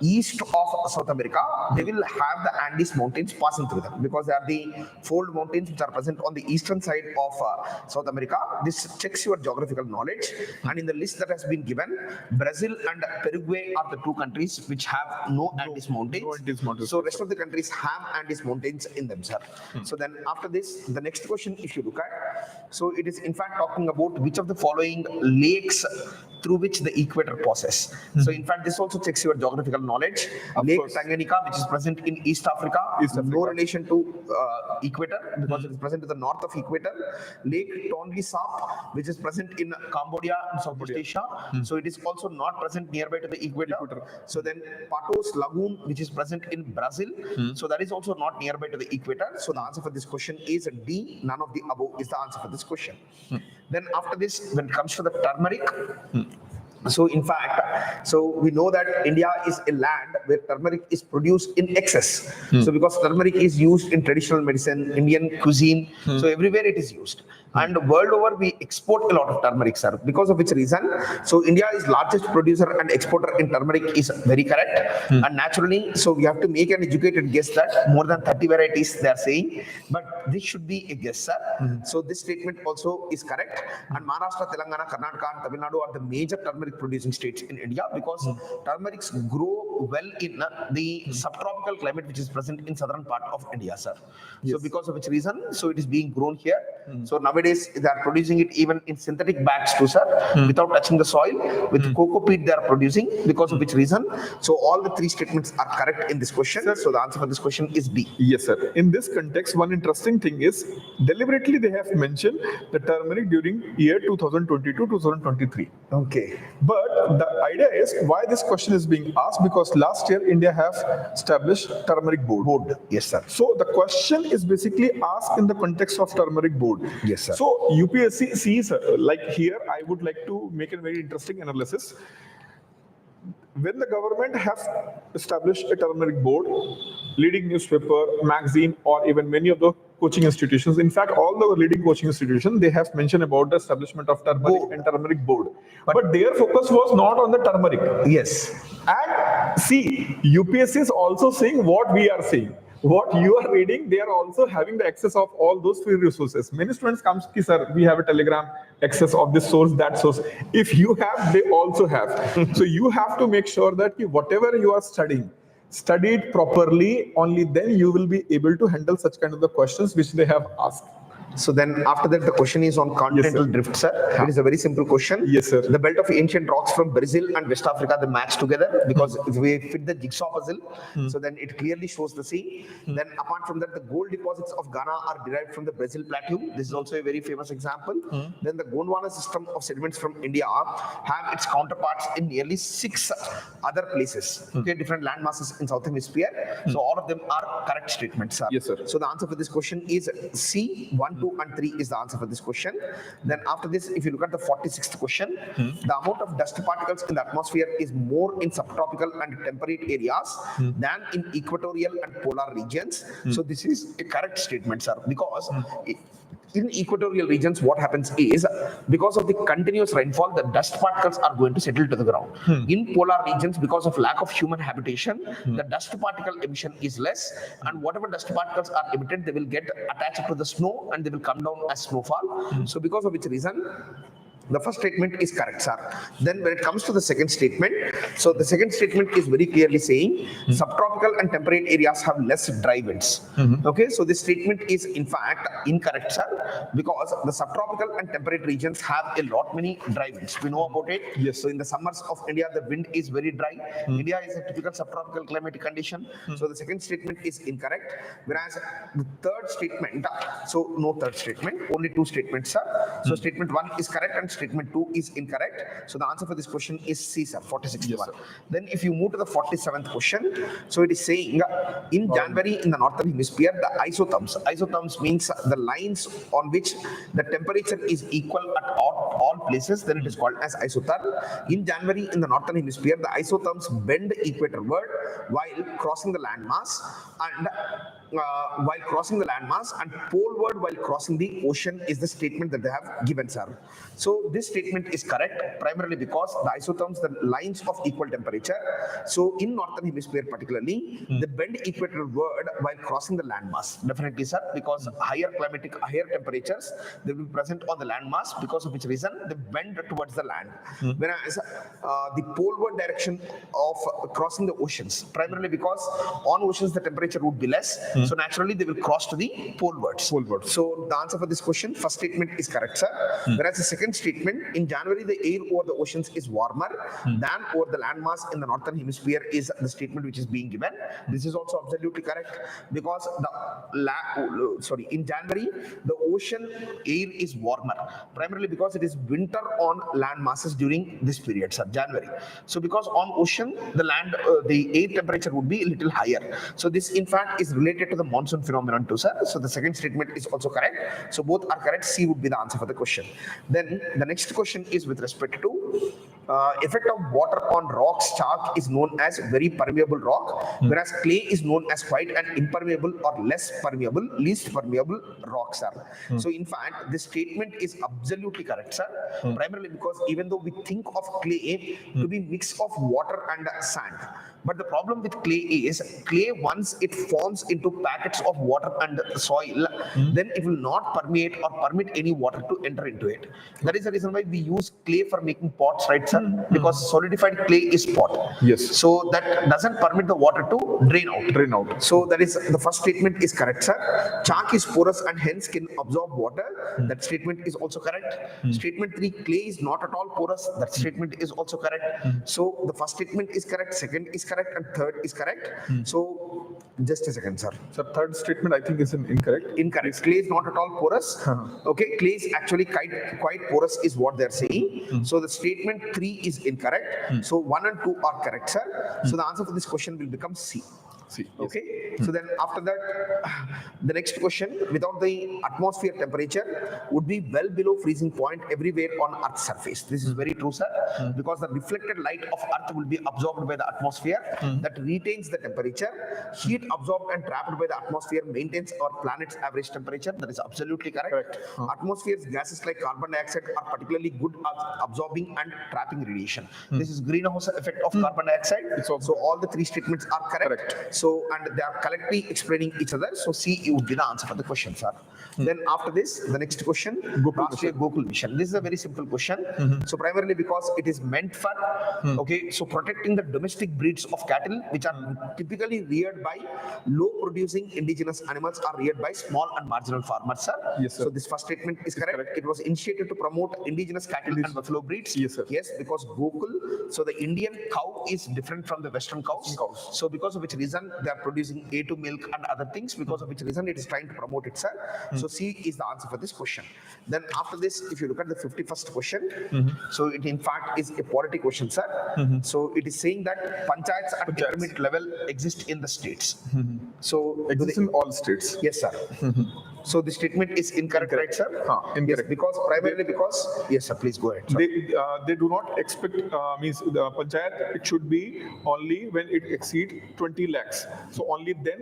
east of South America, they will have the Andes Mountains passing through them because they are the fold mountains which are present on the eastern side of South America. This checks your geographical knowledge. And in the list that has been given, Brazil and Paraguay are the 2 countries which have no Andes Mountains. No Andes Mountains. So rest of the countries have Andes Mountains in them, sir. So then after this, the next question, if you look at, so it is in fact talking about which of the following lakes through which the equator passes. So in fact, this also checks your geographical knowledge. Lake course. Tanganyika, which is present in East Africa, no relation to equator because it is present to the north of equator. Lake Tonle Sap, which is present in Cambodia and Southeast Asia. So it is also not present nearby to the equator. So then Patos Lagoon, which is present in Brazil. So that is also not nearby to the equator. So the answer for this question is D. None of the above is the answer for this question. Then after this, when it comes to the turmeric, so in fact, so we know that India is a land where turmeric is produced in excess. So because turmeric is used in traditional medicine, Indian cuisine, so everywhere it is used. And world over, we export a lot of turmeric, sir. Because of which reason, so India is largest producer and exporter in turmeric is very correct. And naturally, so we have to make an educated guess that more than 30 varieties they are saying, but this should be a guess, sir. So this statement also is correct. And Maharashtra, Telangana, Karnataka, and Tamil Nadu are the major turmeric producing states in India because turmerics grow well in the subtropical climate which is present in southern part of India, sir. So because of which reason, so it is being grown here. So nowadays they are producing it even in synthetic bags too, sir, without touching the soil. With cocoa peat they are producing, because of which reason. So all the 3 statements are correct in this question. So the answer for this question is B. Yes, sir. In this context, one interesting thing is deliberately they have mentioned the turmeric during year 2022-2023. Okay. But the idea is why this question is being asked, because last year India have established turmeric board. Yes, sir. So the question is basically asked in the context of turmeric board. Yes, sir. So UPSC sees, like here, I would like to make a very interesting analysis. When the government has established a turmeric board, leading newspaper, magazine, or even many of the coaching institutions, in fact, all the leading coaching institutions, they have mentioned about the establishment of turmeric and turmeric board. But their focus was not on the turmeric. Yes. And see, UPSC is also saying what we are saying. What you are reading, they are also having the access of all those free resources. Many students come, sir, we have a Telegram access of this source, that source. If you have, they also have. So you have to make sure that whatever you are studying, study it properly. Only then you will be able to handle such kind of the questions which they have asked. So then after that, the question is on continental drift, sir. It is a very simple question. Yes, sir. The belt of ancient rocks from Brazil and West Africa, they match together because if we fit the jigsaw puzzle, so then it clearly shows the sea. Then apart from that, the gold deposits of Ghana are derived from the Brazil Plateau. This is also a very famous example. Then the Gondwana system of sediments from India have its counterparts in nearly 6 other places. Okay, different land masses in South Hemisphere. So all of them are correct statements, sir. Yes, sir. So the answer for this question is C. 1, 2, and 3 is the answer for this question. Then after this, if you look at the 46th question, the amount of dust particles in the atmosphere is more in subtropical and temperate areas than in equatorial and polar regions. So this is a correct statement, sir, because in equatorial regions, what happens is, because of the continuous rainfall, the dust particles are going to settle to the ground. In polar regions, because of lack of human habitation, the dust particle emission is less, and whatever dust particles are emitted, they will get attached to the snow and they will come down as snowfall. So because of which reason, The first statement is correct, sir. Then when it comes to the second statement, so the second statement is very clearly saying subtropical and temperate areas have less dry winds. Okay, so this statement is in fact incorrect, sir, because the subtropical and temperate regions have a lot many dry winds. We know about it. Yes. So in the summers of India, the wind is very dry. India is a typical subtropical climatic condition. So the second statement is incorrect. Whereas the third statement, so no third statement, only two statements, sir. So statement 1 is correct and statement 2 is incorrect. So the answer for this question is C, sir, 46th Yes, one. sir. Then if you move to the 47th question, so it is saying in January in the northern hemisphere, the isotherms means the lines on which the temperature is equal at all places, then it is called as isotherm. In January in the northern hemisphere, the isotherms bend equatorward while crossing the landmass and poleward while crossing the ocean is the statement that they have given, sir. So this statement is correct primarily because the isotherms, the lines of equal temperature. So in northern hemisphere particularly, they bend equatorward while crossing the landmass. Definitely, sir, because higher temperatures they will be present on the landmass, because of which reason they bend towards the land. Whereas the poleward direction of crossing the oceans, primarily because on oceans the temperature would be less, so naturally they will cross to the polewards. So the answer for this question, first statement is correct, sir. Whereas the second statement, in January the air over the oceans is warmer than over the landmass in the northern hemisphere is the statement which is being given. This is also absolutely correct because in January the ocean air is warmer, primarily because it is winter on land masses during this period, sir, January. So because on ocean the air temperature would be a little higher. So this in fact is related to the monsoon phenomenon too, sir. So the second statement is also correct. So both are correct. C would be the answer for the question. Then the next question is with respect to effect of water on rocks. Chalk is known as very permeable rock, whereas clay is known as quite an impermeable or least permeable rock, sir. So in fact, this statement is absolutely correct, sir. Primarily because even though we think of clay to be mix of water and sand, but the problem with clay is clay, once it forms into packets of water and soil, then it will not permeate or permit any water to enter into it. That is the reason why we use clay for making pots, right, sir? Because solidified clay is pot. Yes. So that doesn't permit the water to drain out. So that is the first statement is correct, sir. Chalk is porous and hence can absorb water. That statement is also correct. Statement 3, clay is not at all porous. That statement is also correct. So the first statement is correct, second is correct, and third is correct. So just a second, sir. So third statement I think is incorrect. Incorrect. Clay is not at all porous. Okay, clay is actually quite porous is what they're saying. So the statement 3 is incorrect. So 1 and 2 are correct, sir. So the answer for this question will become C. Okay, so then after that, the next question, without the atmosphere temperature would be well below freezing point everywhere on Earth's surface. This is very true, sir, because the reflected light of Earth will be absorbed by the atmosphere that retains the temperature. Heat absorbed and trapped by the atmosphere maintains our planet's average temperature. That is absolutely correct. Atmosphere's gases like carbon dioxide are particularly good at absorbing and trapping radiation. This is greenhouse effect of carbon dioxide. So all the three statements are correct. So, and they are correctly explaining each other. So C would be the answer for the question, sir. Then after this, the next question, Gokul Mission. This is a very simple question. So primarily because it is meant for, so protecting the domestic breeds of cattle, which are typically reared by low producing indigenous animals, are reared by small and marginal farmers, sir. Yes, sir. So this first statement is correct. It was initiated to promote indigenous cattle and buffalo breeds. Yes, sir. Yes, because Gokul, so the Indian cow is different from the Western cows. So because of which reason they are producing A2 milk and other things, because of which reason it is trying to promote it, sir. So C is the answer for this question. Then after this, if you look at the 51st question, so it in fact is a polity question, sir. So it is saying that panchayats at intermediate level exist in the states. So Exists in all states. yes, sir. So the statement is incorrect, right, sir? Incorrect. Yes, because primarily because yes, sir. Please go ahead, sir. They do not expect means the panchayat, it should be only when it exceed 20 lakhs. So only then,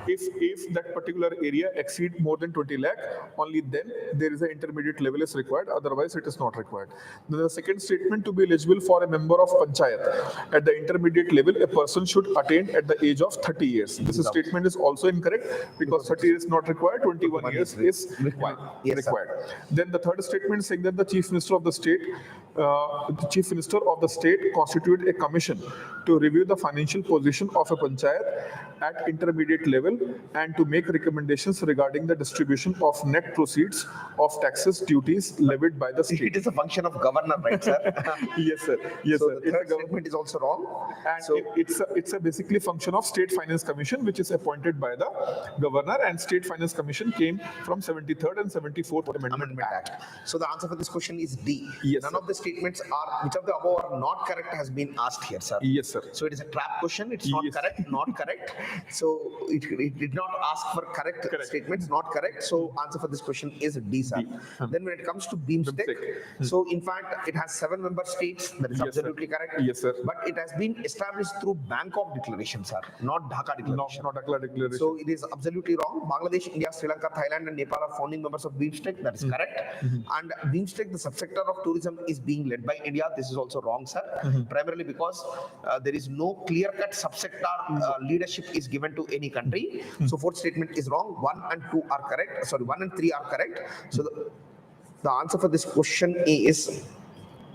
if that particular area exceed more than 20 lakh, only then there is an intermediate level is required. Otherwise, it is not required. Then the second statement, to be eligible for a member of panchayat at the intermediate level, a person should attain at the age of 30 years. This statement is also incorrect because 30 years not required, 21 years is required. Yes, sir. Then the third statement saying that the Chief Minister of the state constitute a commission to review the financial position of a panchayat at intermediate level and to make recommendations regarding the distribution of net proceeds of taxes, duties levied by the state. It is a function of governor, right, sir? Yes, sir. Yes, so sir. the third statement is also wrong. And So it's a basically function of State Finance Commission, which is appointed by the governor, and State Finance Commission came from 73rd and 74th Amendment Act. So the answer for this question is D. Yes, None sir. of the statements are, which of the above are not correct has been asked here, sir. Yes, sir. So it is a trap question. It's not Yes. correct, not correct. So it did not ask for correct statements, not correct. So answer for this question is D, sir. Then when it comes to BIMSTEC, so in fact it has 7 member states. That is Yes, sir. absolutely correct. Yes, sir. But it has been established through Bangkok Declaration, sir, not Dhaka Declaration. Not a declaration. So it is absolutely wrong. Bangladesh, India, Sri Lanka, Thailand, and Nepal are founding members of BIMSTEC. That is correct. And BIMSTEC, the subsector of tourism, is being led by India. This is also wrong, sir. Primarily because there is no clear-cut subsector leadership is given to any country. So fourth statement is wrong. 1 and 2 are correct. Sorry, 1 and 3 are correct. So the answer for this question is.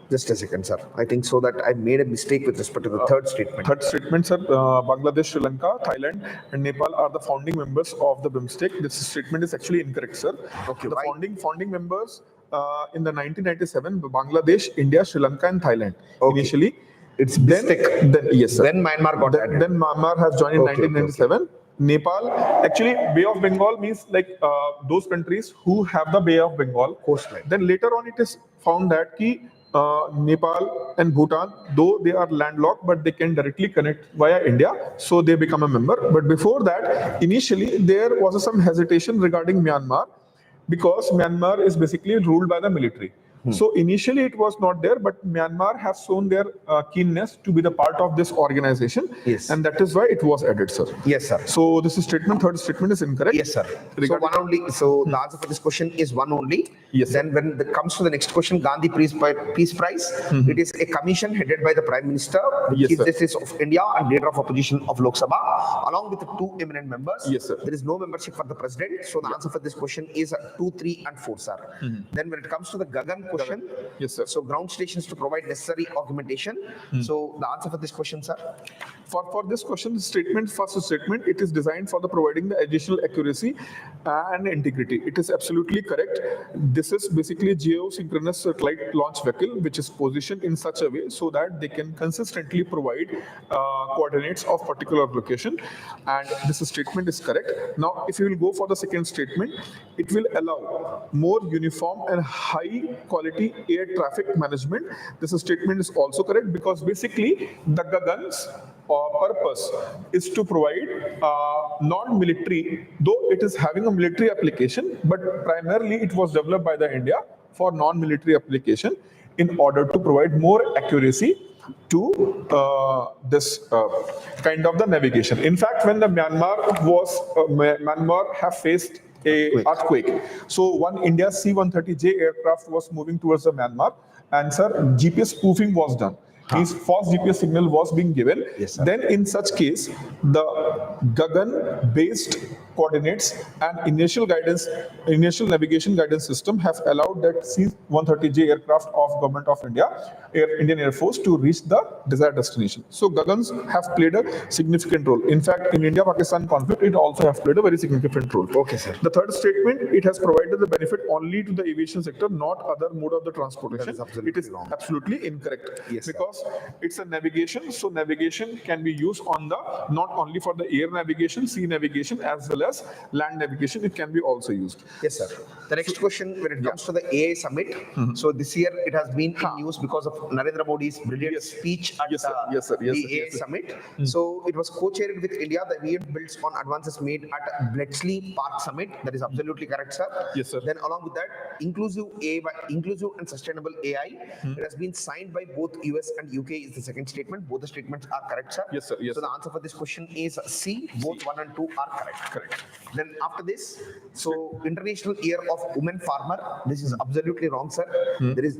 Just a second, sir. I think so that I made a mistake with respect to the third statement. Third statement, sir. Bangladesh, Sri Lanka, Thailand, and Nepal are the founding members of the BIMSTEC. This statement is actually incorrect, sir. Okay, The why? founding members in the 1997, Bangladesh, India, Sri Lanka, and Thailand. Okay. Initially, It's then BIMSTEC. yes, sir. Then Myanmar got added. Then Myanmar has joined in Okay, 1997. Nepal, actually, Bay of Bengal means like those countries who have the Bay of Bengal Coastline. Then later on, it is found that Nepal and Bhutan, though they are landlocked, but they can directly connect via India, so they become a member. But before that, initially there was some hesitation regarding Myanmar because Myanmar is basically ruled by the military. So initially it was not there, but Myanmar has shown their keenness to be the part of this organization, Yes. and that is why it was added, sir. Yes, sir. So this is third statement is incorrect. Yes, sir. So Regarding- one only. So the answer for this question is one only. Yes, sir. Then when it comes to the next question, Gandhi Peace Prize, it is a commission headed by the Prime Minister, the Yes, Chief sir. Justice of India, and Leader of Opposition of Lok Sabha, along with the 2 eminent members. Yes, sir. There is no membership for the President. So the answer for this question is 2, 3, and 4, sir. Then when it comes to the Gagan question, Yes, sir. so ground stations to provide necessary augmentation. So the answer for this question, sir. For this question, first statement, it is designed for the providing the additional accuracy and integrity. It is absolutely correct. This is basically geosynchronous satellite launch vehicle, which is positioned in such a way so that they can consistently provide coordinates of particular location. And this statement is correct. Now, if you will go for the second statement, it will allow more uniform and high quality air traffic management. This statement is also correct because basically the Gagan's purpose is to provide non-military, though it is having a military application, but primarily it was developed by the India for non-military application in order to provide more accuracy to this kind of the navigation. In fact, when the Myanmar have faced a earthquake, so one India C-130J aircraft was moving towards the Myanmar, and sir, GPS spoofing was done. Means false GPS signal was being given. Yes, sir. Then in such case, the Gagan-based coordinates and initial navigation guidance system have allowed that C-130J aircraft of Government of India, Indian Air Force, to reach the desired destination. So Gagans have played a significant role. In fact, in India-Pakistan conflict, it also has played a very significant role. Okay, sir. The third statement, it has provided the benefit only to the aviation sector, not other mode of the transportation. That is absolutely It is wrong. absolutely incorrect. Yes, sir. Because it's a navigation, so navigation can be used on the not only for the air navigation, sea navigation, as well as land navigation. It can be also used. Yes, sir. The next question, when it comes to the AI summit, so this year it has been in news because of Narendra Modi's brilliant speech at Yes, sir. Yes, sir. Yes, the sir. AI Yes, sir. summit. So it was co-chaired with India. The event builds on advances made at Bletchley Park Summit. That is absolutely correct, sir. Yes, sir. Then along with that, inclusive and sustainable AI. It has been signed by both US and UK is the second statement. Both the statements are correct, sir. Yes, sir. Yes, so the sir. answer for this question is C. Both 1 and 2 are correct. Correct. Then after this, so International Year of Women Farmer. This is absolutely wrong, sir. There is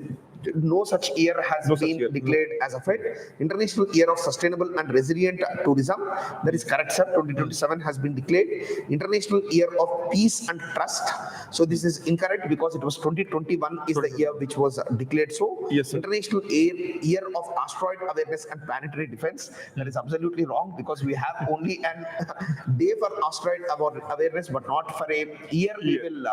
No such year has been declared as of it. International Year of Sustainable and Resilient Tourism, that is correct, sir. 2027 has been declared. International Year of Peace and Trust. So this is incorrect because it was 2021 is the year which was declared so. Yes, sir. International Year of Asteroid Awareness and Planetary Defense. That is absolutely wrong because we have only an day for asteroid awareness, but not for a year we will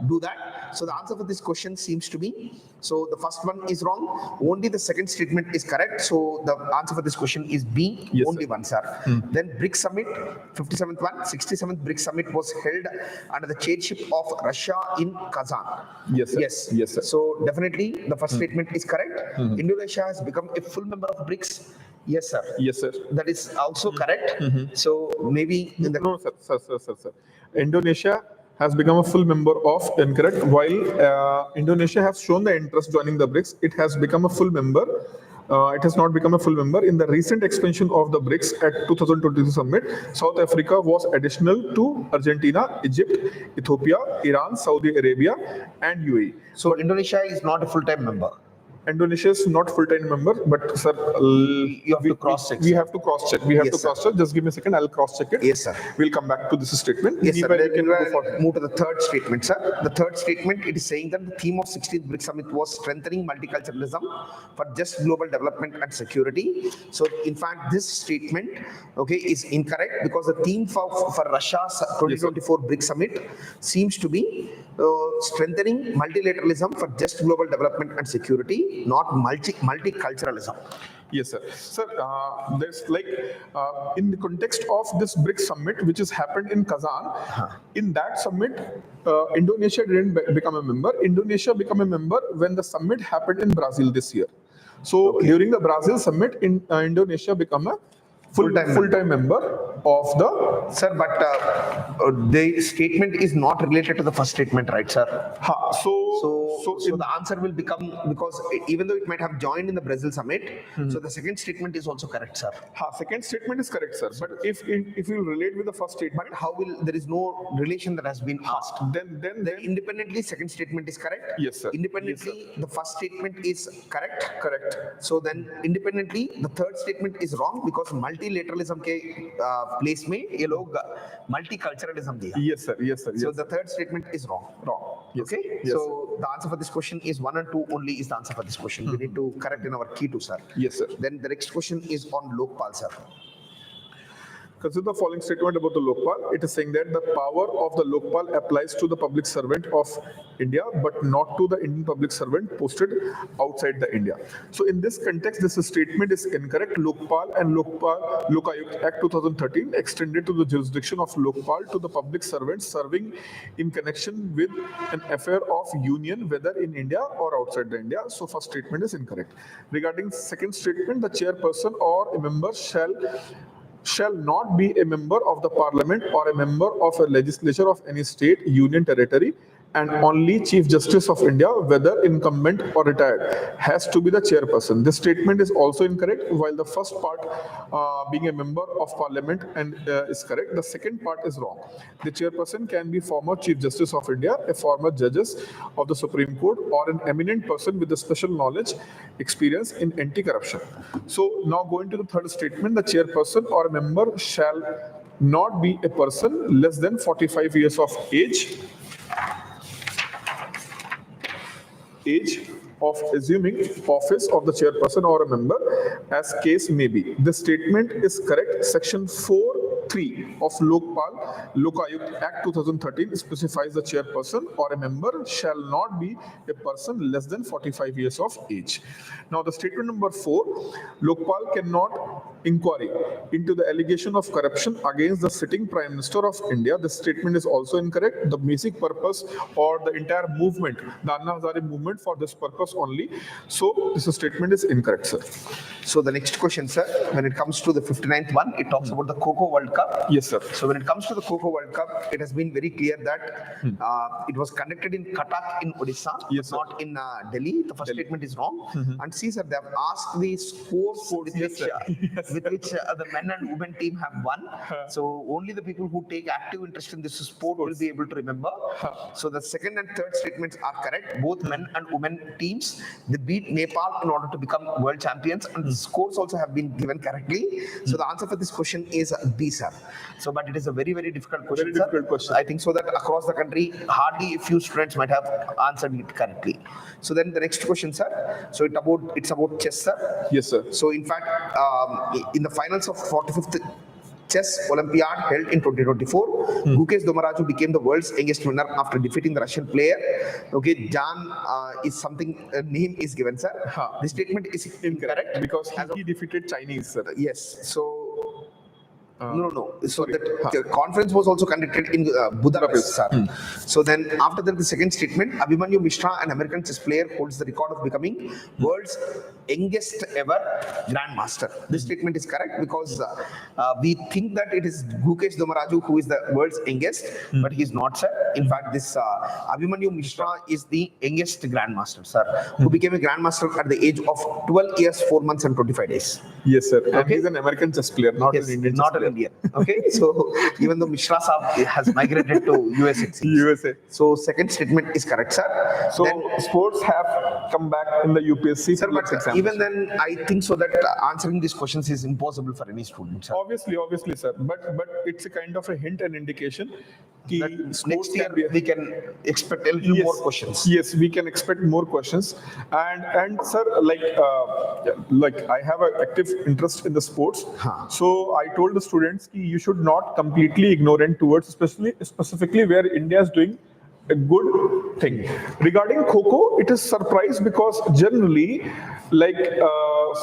do that. So the answer for this question seems to be, so the first one is wrong. Only the second statement is correct. So the answer for this question is B. Yes, only sir. one, sir. Then BRICS Summit, 57th one, 67th BRICS Summit was held under the chairship of Russia in Kazan. Yes, sir. Yes. Yes, sir. So definitely the first statement is correct. Indonesia has become a full member of BRICS. Yes, sir. Yes, sir. That is also correct. So maybe in the No, sir. Indonesia has become a full member of, incorrect. While Indonesia has shown the interest joining the BRICS, it has become a full member. It has not become a full member. In the recent expansion of the BRICS at 2022 summit, South Africa was additional to Argentina, Egypt, Ethiopia, Iran, Saudi Arabia, and UAE. so Indonesia is not a full-time member. Indonesia is not full-time member, but sir, You have to cross-check. we have to cross-check. We have Yes, to sir. cross-check. Just give me a second. I'll cross-check it. Yes, sir. We'll come back to this statement. Yes, sir. Meanwhile, Then we can go for move to the third statement, sir. The third statement, it is saying that the theme of 16th BRICS Summit was strengthening multiculturalism for just global development and security. So, in fact, this statement, okay, is incorrect because the theme for Russia's 2024 BRICS Summit seems to be strengthening multilateralism for just global development and security, not multiculturalism. Yes, sir. Sir, there's like in the context of this BRICS summit, which has happened in Kazan, in that summit, Indonesia didn't become a member. Indonesia became a member when the summit happened in Brazil this year. So during the Brazil summit, Indonesia became a full-time member of the. Sir, but the statement is not related to the first statement, right, sir? So the answer will become, because even though it might have joined in the Brazil summit, so the second statement is also correct, sir. Second statement is correct, sir. But if you relate with the first statement, But how will, there is no relation that has been asked. then Independently, second statement is correct. Yes, sir. Independently, the first statement is correct. correct. So then independently, the third statement is wrong because multilateralism के place में ये लोग multiculturalism दिया. Yes, sir. Yes, sir. Yes. So the third statement is wrong. Yes. Okay. Yes, So the answer for this question is 1 and 2 only is the answer for this question. We need to correct in our key to, sir. Yes, sir. Then the next question is on Lokpal, sir. Consider the following statement about the Lokpal. It is saying that the power of the Lokpal applies to the public servant of India, but not to the Indian public servant posted outside the India. So in this context, this statement is incorrect. Lokpal and Lokayukt Act 2013 extended to the jurisdiction of Lokpal to the public servants serving in connection with an affair of union, whether in India or outside the India. So first statement is incorrect. Regarding second statement, the chairperson or a member shall not be a member of the parliament or a member of a legislature of any state, union, territory, and only Chief Justice of India, whether incumbent or retired, has to be the chairperson. This statement is also incorrect, while the first part being a member of parliament and is correct. The second part is wrong. The chairperson can be former Chief Justice of India, a former judges of the Supreme Court, or an eminent person with a special knowledge, experience in anti-corruption. So now going to the third statement, the chairperson or a member shall not be a person less than 45 years of age of assuming office of the chairperson or a member, as case may be. This statement is correct. Section 4(3) of Lokayukt Act 2013 specifies the chairperson or a member shall not be a person less than 45 years of age. Now the statement number 4, Lokpal cannot inquiry into the allegation of corruption against the sitting Prime Minister of India. This statement is also incorrect. The basic purpose or the entire movement, the Anna Hazare movement, for this purpose only. So this statement is incorrect, sir. So the next question, sir, when it comes to the 59th one, it talks about the Cocoa World Cup. Yes, sir. So when it comes to the Cocoa World Cup, it has been very clear that it was conducted in Cuttack in Odisha, Yes, sir. not in Delhi. The first statement is wrong. And see, sir, they have asked the scores with which with which the men and women team have won. So only the people who take active interest in this sport will be able to remember. So the second and third statements are correct. Both men and women teams, they beat Nepal in order to become world champions, and the scores also have been given correctly. So the answer for this question is B, sir. So, but it is a very, very difficult question. Very difficult question. I think so that across the country, hardly a few students might have answered it correctly. So then the next question, sir. So it's about chess, sir. Yes, sir. So in fact, in the finals of 45th Chess Olympiad held in 2024, 𝐾𝐨𝐰𝐧𝐥𝐨𝐚𝐝 became the world's youngest winner after defeating the Russian player. Okay, Jan is something, name is given, sir. The statement is incorrect because he defeated Chinese, sir. Yes. So no. So the conference was also conducted in Budapest, sir. So then after that, the second statement, Abhimanyu Mishra, an American chess player, holds the record of becoming world's youngest ever grandmaster. This statement is correct because we think that it is 𝐾𝐨𝐰𝐧𝐥𝐨𝐚𝐝 who is the world's youngest, but he is not, sir. In fact, this Abhimanyu Mishra is the youngest grandmaster, sir, who became a grandmaster at the age of 12 years, 4 months and 25 days. Yes, sir. And he's an American chess player, not an Indian chess player. Indian. Okay, so even though Mishra Saab has migrated to USA. So second statement is correct, sir. So then, sports have come back in the UPSC. Sir, but even then, I think so that answering these questions is impossible for any student, sir. Obviously, sir. But it's a kind of a hint and indication. Next year we can expect a few more questions. Yes, we can expect more questions. And sir, like I have an active interest in the sports. So I told the students you should not completely ignorant towards specifically where India is doing a good thing. Regarding Kho-Kho, it is surprise because generally like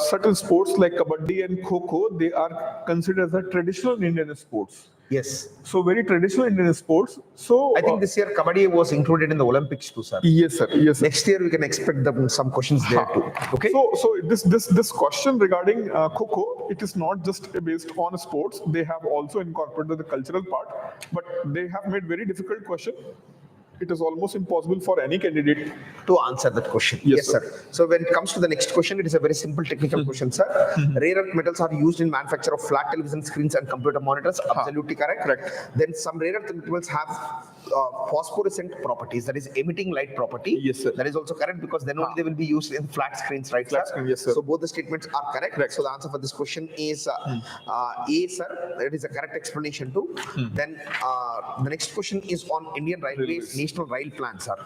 certain sports like Kabaddi and Kho-Kho, they are considered as a traditional Indian sports. Yes. So very traditional Indian sports. So I think this year Kabaddi was included in the Olympics too, sir. Yes, sir. Yes, sir. Next year we can expect some questions there too. Okay. So this question regarding Kho-Kho, it is not just based on sports. They have also incorporated the cultural part, but they have made very difficult question. It is almost impossible for any candidate to answer that question. Yes, sir. So when it comes to the next question, it is a very simple technical question, sir. Rare earth metals are used in manufacture of flat television screens and computer monitors. Absolutely correct. Then some rare earth metals have phosphorescent properties, that is emitting light property. Yes, sir. That is also correct because then only they will be used in flat screens, right, flat sir? Screen, yes, sir. So both the statements are correct. So the answer for this question is A, sir. That is a correct explanation too. Then the next question is on Indian Railways National Rail Plan, sir,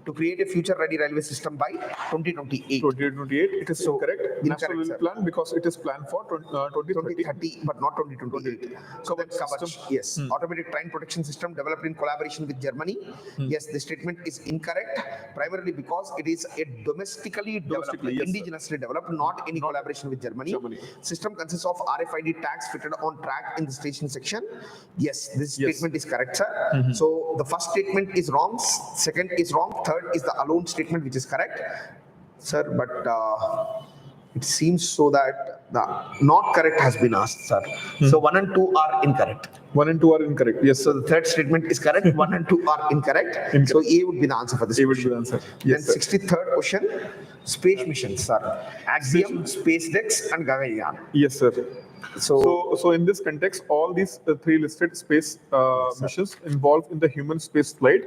to create a future-ready railway system by 2028. 2028, it is so correct. National Rail Plan because it is planned for 2030, but not 2028. So that covers, yes. Automatic train protection system developed in collaboration with Germany. Yes, the statement is incorrect, primarily because it is a domestically developed, indigenously developed, not any collaboration with Germany. System consists of RFID tags fitted on track in the station section. Yes, this statement is correct, sir. So the first statement is wrong, second is wrong, third is the alone statement which is correct, sir, but it seems so that the not correct has been asked, sir. So 1 and 2 are incorrect. 1 and 2 are incorrect. Yes. So the third statement is correct. 1 and 2 are incorrect. So A would be the answer for this. A would be the answer. Yes, then 63rd question, space missions, sir. Axiom, SpaceX, and Gaganyaan. Yes, sir. So in this context, all these three listed space missions involved in the human space flight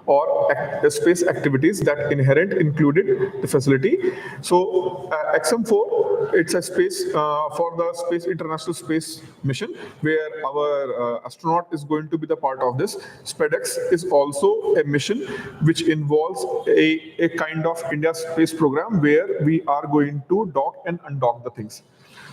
or space activities that inherent included the facility. So XM4, it's a space for the International Space Mission where our astronaut is going to be the part of this. SpaceX is also a mission which involves a kind of India space program where we are going to dock and undock the things.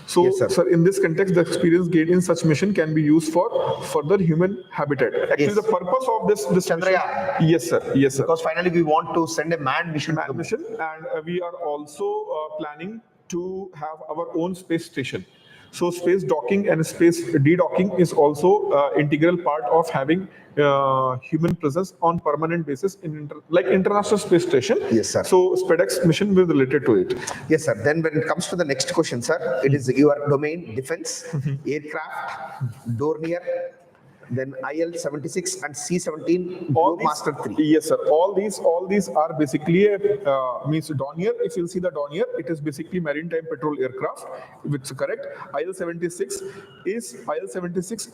So, sir, in this context, the experience gained in such mission can be used for further human habitat. Actually, the purpose of this Chandrayaan. Yes, sir. Yes, sir. Because finally, we want to send a manned mission. And we are also planning to have our own space station. So, space docking and space de-docking is also integral part of having human presence on permanent basis in like International Space Station. Yes, sir. So SpaceX mission will be related to it. Yes, sir. Then when it comes to the next question, sir, it is your domain, defense, aircraft, Dornier, Then IL-76 and C-17 All Globemaster 3. Yes, sir. All these are basically means Dornier. If you'll see the Dornier, it is basically maritime patrol aircraft, which is correct. IL-76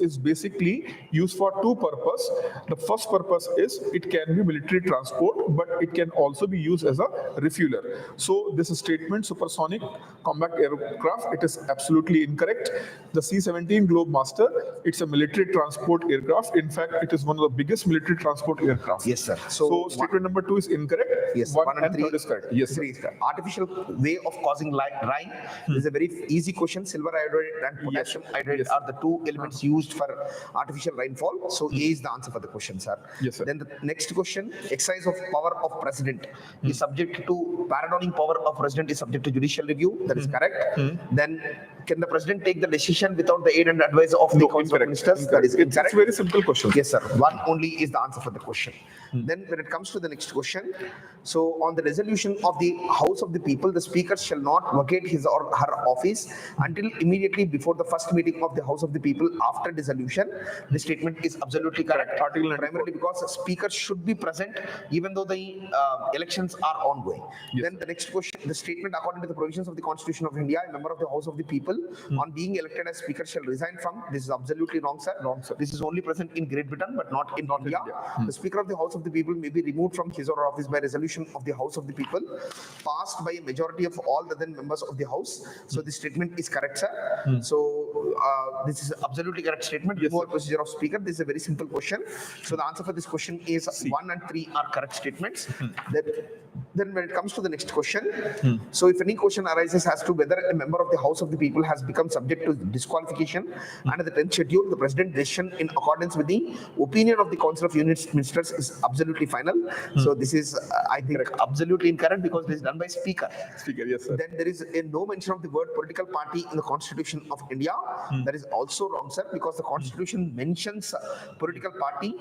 is basically used for two purposes. The first purpose is it can be military transport, but it can also be used as a refueler. So this statement, supersonic combat aircraft, it is absolutely incorrect. The C-17 Globemaster, it's a military transport aircraft. In fact, it is one of the biggest military transport aircraft. Yes, sir. So statement number 2 is incorrect. Yes, 1 and 3 is correct. Yes, sir. Artificial way of causing rain is a very easy question. Silver iodide and potassium iodide are the two elements used for artificial rainfall. So A is the answer for the question, sir. Yes, sir. Then the next question: exercise of power of president is subject to paradoning power of president is subject to judicial review. That is correct. Then can the president take the decision without the aid and advice of the council of ministers? That is incorrect. It's a very simple question. Yes, sir. One only is the answer for the question. Then when it comes to the next question, so on the resolution of the House of the People, the Speaker shall not vacate his or her office until immediately before the first meeting of the House of the People after dissolution. The statement is absolutely correct. Article 94. Primarily because the Speaker should be present even though the elections are ongoing. Yes. Then the next question, the statement according to the provisions of the Constitution of India, a member of the House of the People on being elected as Speaker shall resign from. This is absolutely wrong, sir. Wrong, sir. This is only present in Great Britain but not in India. The Speaker of the House of the People may be removed from his or her office by resolution of the House of the People passed by a majority of all the then members of the House. So this statement is correct, sir. So this is absolutely correct statement. Removal procedure of Speaker. This is a very simple question. So the answer for this question is 1 and 3 are correct statements. Then when it comes to the next question, so if any question arises as to whether a member of the House of the People has become subject to disqualification under the 10th schedule, the President's decision in accordance with the opinion of the Council of Ministers is absolutely final. So this is, I think, absolutely incorrect because this is done by Speaker. Speaker, yes, sir. Then there is no mention of the word political party in the Constitution of India. That is also wrong, sir, because the Constitution mentions political party,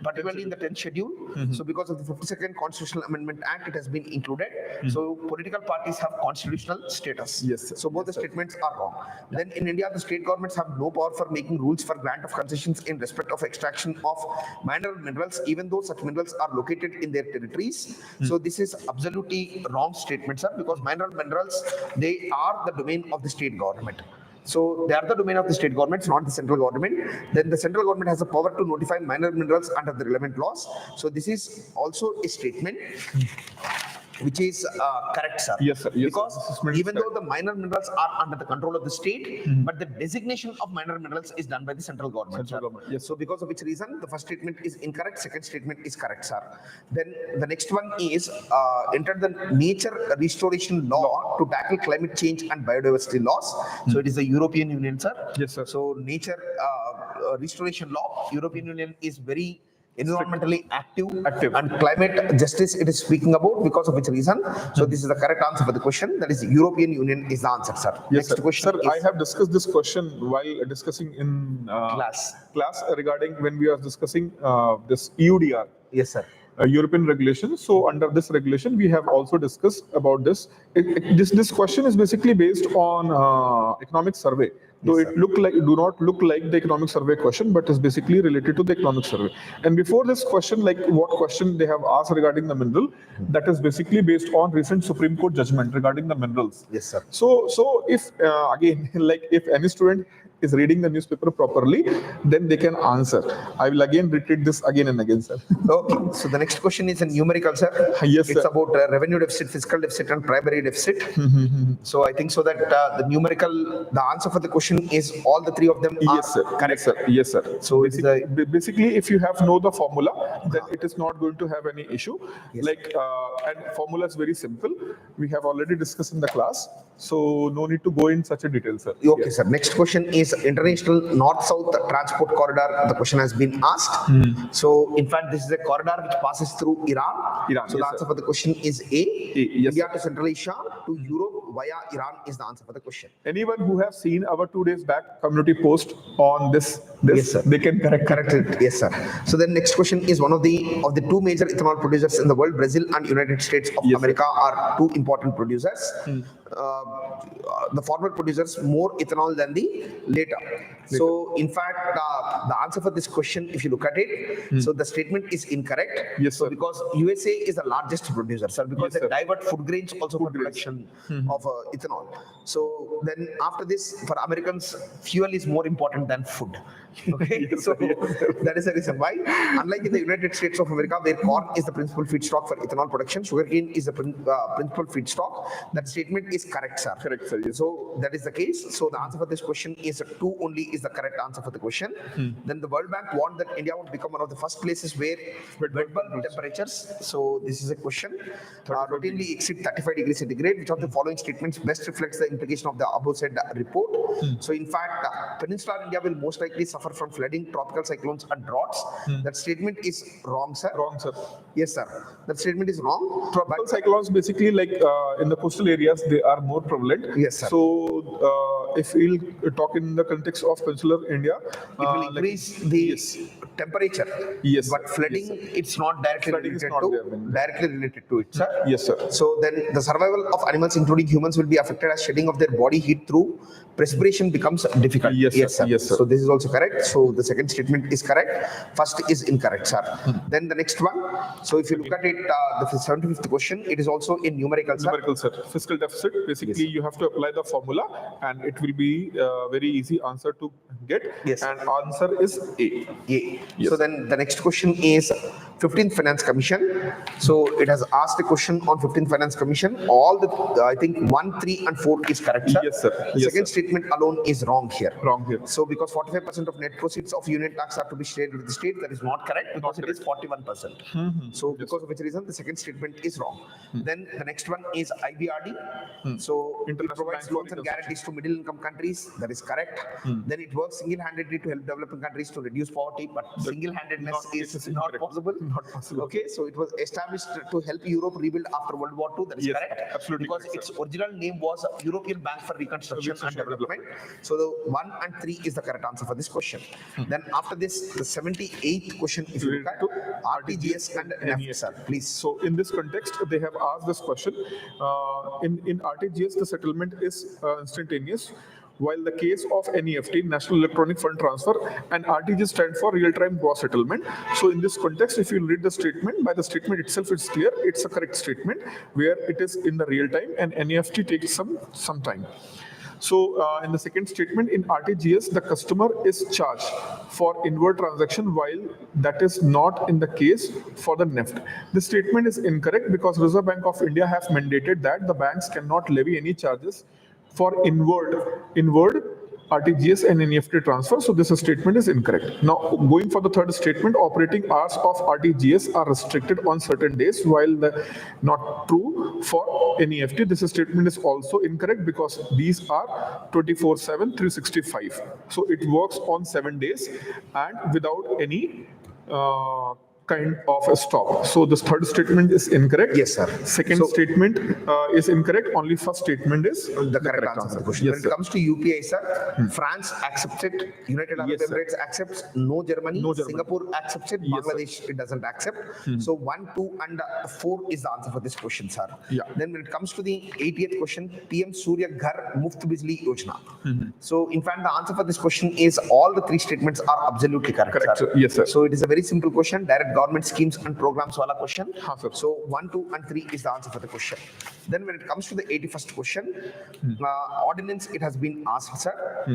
particularly in the 10th schedule. So because of the 52nd Constitutional Amendment Act, it has been included. So political parties have constitutional status. Yes, sir. So both the statements are wrong. Then in India, the state governments have no power for making rules for grant of concessions in respect of extraction of minerals, even though such minerals are located in their territories. So this is absolutely wrong statement, sir, because minerals, they are the domain of the state government. So they are the domain of the state governments, not the central government. Then the central government has the power to notify minerals under the relevant laws. So this is also a statement which is correct, sir. Yes, sir. Yes, because sir. even though the minor minerals are under the control of the state, but the designation of minor minerals is done by the central government. Central government, yes. So because of which reason, the first statement is incorrect, second statement is correct, sir. Then the next one is enter the nature restoration law to tackle climate change and biodiversity loss. So it is the European Union, sir. Yes, sir. So nature restoration law, European Union is very environmentally active and climate justice it is speaking about, because of which reason. So this is the correct answer for the question. That is European Union is the answer, sir. Yes, Next sir. question Sir, is I have discussed this question while discussing in class. regarding when we are discussing this EUDR. Yes, sir. European regulation. So under this regulation, we have also discussed about this. This question is basically based on economic survey. Though Yes, it do not look like the economic survey question, but is basically related to the economic survey. And before this question, like what question they have asked regarding the mineral, that is basically based on recent Supreme Court judgment regarding the minerals. Yes, sir. So if again, like if any student is reading the newspaper properly, then they can answer. I will again repeat this again and again, sir. Okay. So the next question is in numerical, sir. Yes, It's sir. about revenue deficit, fiscal deficit, and primary deficit. So I think so that the numerical, the answer for the question is all the three of them are Yes, sir. correct. Yes, sir. Yes, sir. So it's the Basically, if you have know the formula, then it is not going to have any issue. Yes. Like, and formula is very simple. We have already discussed in the class, so no need to go in such a detail, sir. okay, sir. Next question is international north-south transport corridor. The question has been asked. So in fact, this is a corridor which passes through Iran. Iran, So the yes, answer sir. for the question is A. Yes, India sir. to Central Asia to Europe via Iran is the answer for the question. Anyone who has seen our 2 days back community post on this, Yes, sir. they can correct it. Yes, sir. So the next question is one of the two major ethanol producers in the world, Brazil and United States of Yes, sir. America are two important producers. the former producers more ethanol than the later. So in fact, the answer for this question, if you look at it, so the statement is incorrect. Yes, so sir. because USA is the largest producer, sir, because Yes, they sir. divert food grains also for grains. production of ethanol. So then after this, for Americans, fuel is more important than food. Okay, so that is the reason why. Unlike in the United States of America, where corn is the principal feedstock for ethanol production, sugarcane is the principal feedstock. That statement is correct, sir. Correct, sir. Yes. So that is the case. So the answer for this question is 2 only is the correct answer for the question. Then the World Bank warned that India would become one of the first places where wet bulb temperatures. So this is a question. Routinely exceed 35 degrees centigrade. Which of the following statements best reflects the implication of the above said report? So in fact, Peninsular India will most likely suffer from flooding, tropical cyclones, and droughts. That statement is wrong, sir. Wrong, sir. Yes, sir. That statement is wrong. Tropical cyclones basically like in the coastal areas, they are more prevalent. Yes, sir. So if we'll talk in the context of peninsular India, It will increase the temperature. Yes, But sir. flooding, it's not directly Flooding is related not to there. directly related to it, sir. Yes, sir. So then the survival of animals, including humans, will be affected as shedding of their body heat through perspiration becomes difficult. Yes, sir. Yes, sir. So this is also correct. So the second statement is correct. First is incorrect, sir. Then the next one. So if you look at it, the 75th question, it is also in numerical, sir. Numerical, sir. Fiscal deficit, basically you have to apply the formula and it will be a very easy answer to get. Yes. And answer is A. Yeah. Yes. So then the next question is 15th Finance Commission. So it has asked a question on 15th Finance Commission. All the, I think 1, 3 and 4 is correct, sir. Yes, sir. The Yes, second sir. statement alone is wrong here. Wrong here. So because 45% of net proceeds of union tax are to be shared with the state, that is not correct because it is 41%. So because of which reason the second statement is wrong. Then the next one is IBRD. So it International provides Bank loans and guarantees to middle income countries. That is correct. Then it works single-handedly to help developing countries to reduce poverty, but single-handedness is not incorrect. possible. Not possible. Okay, so it was established to help Europe rebuild after World War II. That is Yes, correct. absolutely Because correct, its original name was European Bank for Reconstruction and Development. So the 1 and 3 is the correct answer for this question. Then after this, the 78th question, if you look at RTGS and NEFT, sir, please. So in this context, they have asked this question. In RTGS, the settlement is instantaneous, while the case of NEFT, National Electronic Fund Transfer, and RTGS stand for real-time gross settlement. So in this context, if you read the statement, by the statement itself, it's clear it's a correct statement where it is in the real time, and NEFT takes some time. So in the second statement, in RTGS, the customer is charged for inward transaction, while that is not in the case for the NEFT. This statement is incorrect because Reserve Bank of India have mandated that the banks cannot levy any charges for inward RTGS and NEFT transfer. So this statement is incorrect. Now going for the third statement, operating hours of RTGS are restricted on certain days, while not true for NEFT. This statement is also incorrect because these are 24/7, 365. So it works on 7 days and without any kind of a stop. So this third statement is incorrect. Yes, sir. Second statement is incorrect. Only first statement is the correct answer to the question. Yes, When sir. it comes to UPI, sir, France accepts it, United Arab Yes, sir. Emirates accepts, no Germany, No Germany. Singapore accepts it, Yes, sir. Bangladesh it doesn't accept. So 1, 2 and 4 is the answer for this question, sir. Yeah. Then when it comes to the 80th question, PM Surya Ghar Muft Bijli Yojana. So in fact, the answer for this question is all the 3 statements are absolutely correct, Correct, sir. sir. Yes, sir. So it is a very simple question, direct government schemes and programs wala question. Haan, sir. So 1, 2 and 3 is the answer for the question. Then when it comes to the 81st question, ordinance it has been asked, sir.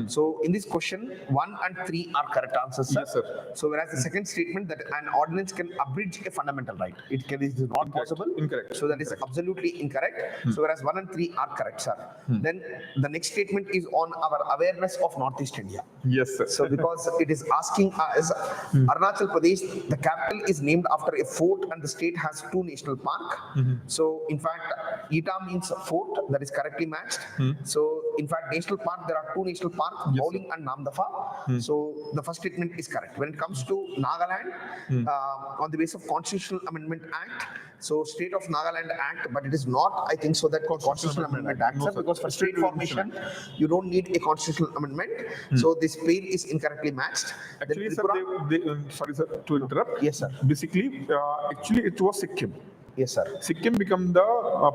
So in this question, 1 and 3 are correct answers, sir. Yes, sir. So whereas the second statement that an ordinance can abridge a fundamental right, it is not possible. Incorrect. So that is absolutely incorrect. So whereas 1 and 3 are correct, sir. Then the next statement is on our awareness of Northeast India. Yes, sir. So because it is asking us, Arunachal Pradesh, the capital is named after a fort and the state has 2 national park. So in fact, ETA means fort, that is correctly matched. So in fact, national park, there are 2 national parks, Bowling and Namdafa. So the first statement is correct. When it comes to Nagaland, on the basis of Constitutional Amendment Act, so State of Nagaland Act, but it is not, I think so, that Constitutional Amendment Act, sir, because for state formation, you don't need a constitutional amendment. So this pair is incorrectly matched. Then Actually, sir, Tripura- sorry, sir, to interrupt. Yes, sir. Basically, actually, it was Sikkim. Yes, sir. Sikkim become the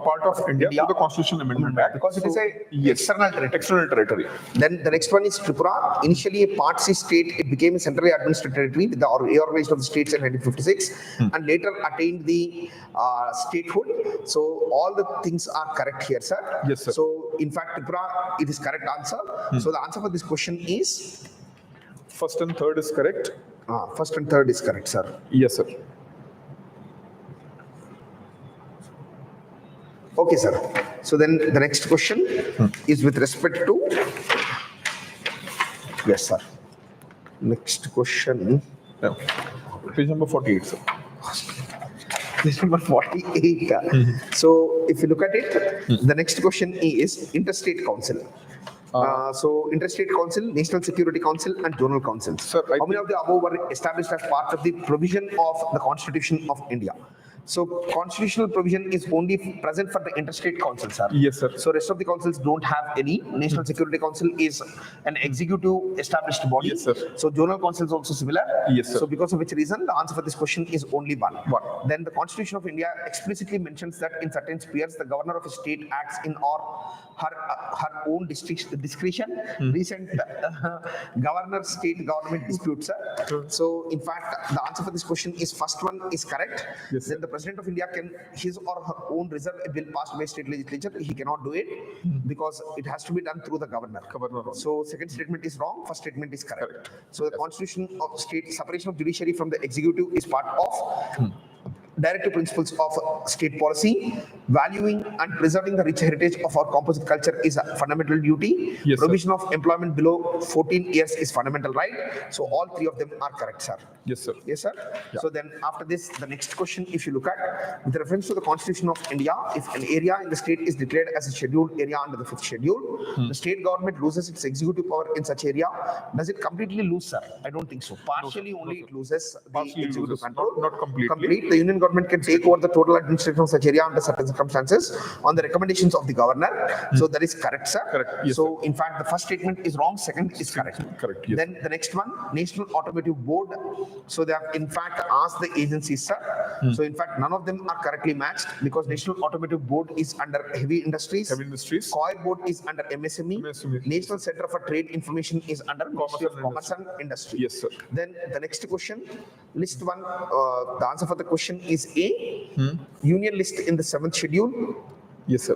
part of India through the Constitution Amendment Act. Because it is a Yes. external territory. External territory. Then the next one is Tripura. Initially a Part C state, it became a centrally administered territory with the reorganization of the states in 1956 and later attained the statehood. So all the things are correct here, sir. Yes, sir. So in fact, Tripura, it is correct answer. So the answer for this question is? First and third is correct. First and third is correct, sir. Yes, sir. Okay, sir. So then the next question is with respect to, yes, sir. Next question. Yeah. Page number 48, sir. Page number 48. So if you look at it, the next question is Interstate Council. So Interstate Council, National Security Council and Zonal Councils. Sir, how many of the above were established as part of the provision of the Constitution of India? So constitutional provision is only present for the interstate council, sir. Yes, sir. So rest of the councils don't have any. National Security Council is an executive established body. Yes, sir. So zonal council is also similar. Yes, sir. So because of which reason, the answer for this question is only one. One. Then the Constitution of India explicitly mentions that in certain spheres, the governor of a state acts in or her own discretion. Recent governor state government disputes, sir. So in fact, the answer for this question is first one is correct. Yes, Then the President of India can his or her own reserve a bill passed by state legislature. He cannot do it because it has to be done through the governor. So second statement is wrong. First statement is correct. So the Constitution of state separation of judiciary from the executive is part of directive principles of state policy. Valuing and preserving the rich heritage of our composite culture is a fundamental duty. Yes, sir. Provision of employment below 14 years is fundamental right. So all three of them are correct, sir. Yes, sir. Yes, sir. Yeah. So then after this, the next question, if you look at, with reference to the Constitution of India, if an area in the state is declared as a scheduled area under the 5th schedule, the state government loses its executive power in such area. Does it completely lose, sir? I don't think so. Partially only it loses the Partially executive loses, control. not completely. Complete. The union government can take over the total administration of such area under certain circumstances on the recommendations of the governor. So that is correct, sir. Correct. Yes, so in fact, the first statement is wrong. Second is correct. Correct. Yes. Then the next one, National Automotive Board. So they have in fact asked the agencies, sir. So in fact, none of them are correctly matched because National Automotive Board is under heavy industries. Heavy industries. COI board is under MSME. MSME. National Center for Trade Information is under Ministry of Commerce and Industry. Yes, sir. Then the next question, list one. The answer for the question is A. Union list in the 7th schedule. Yes, sir.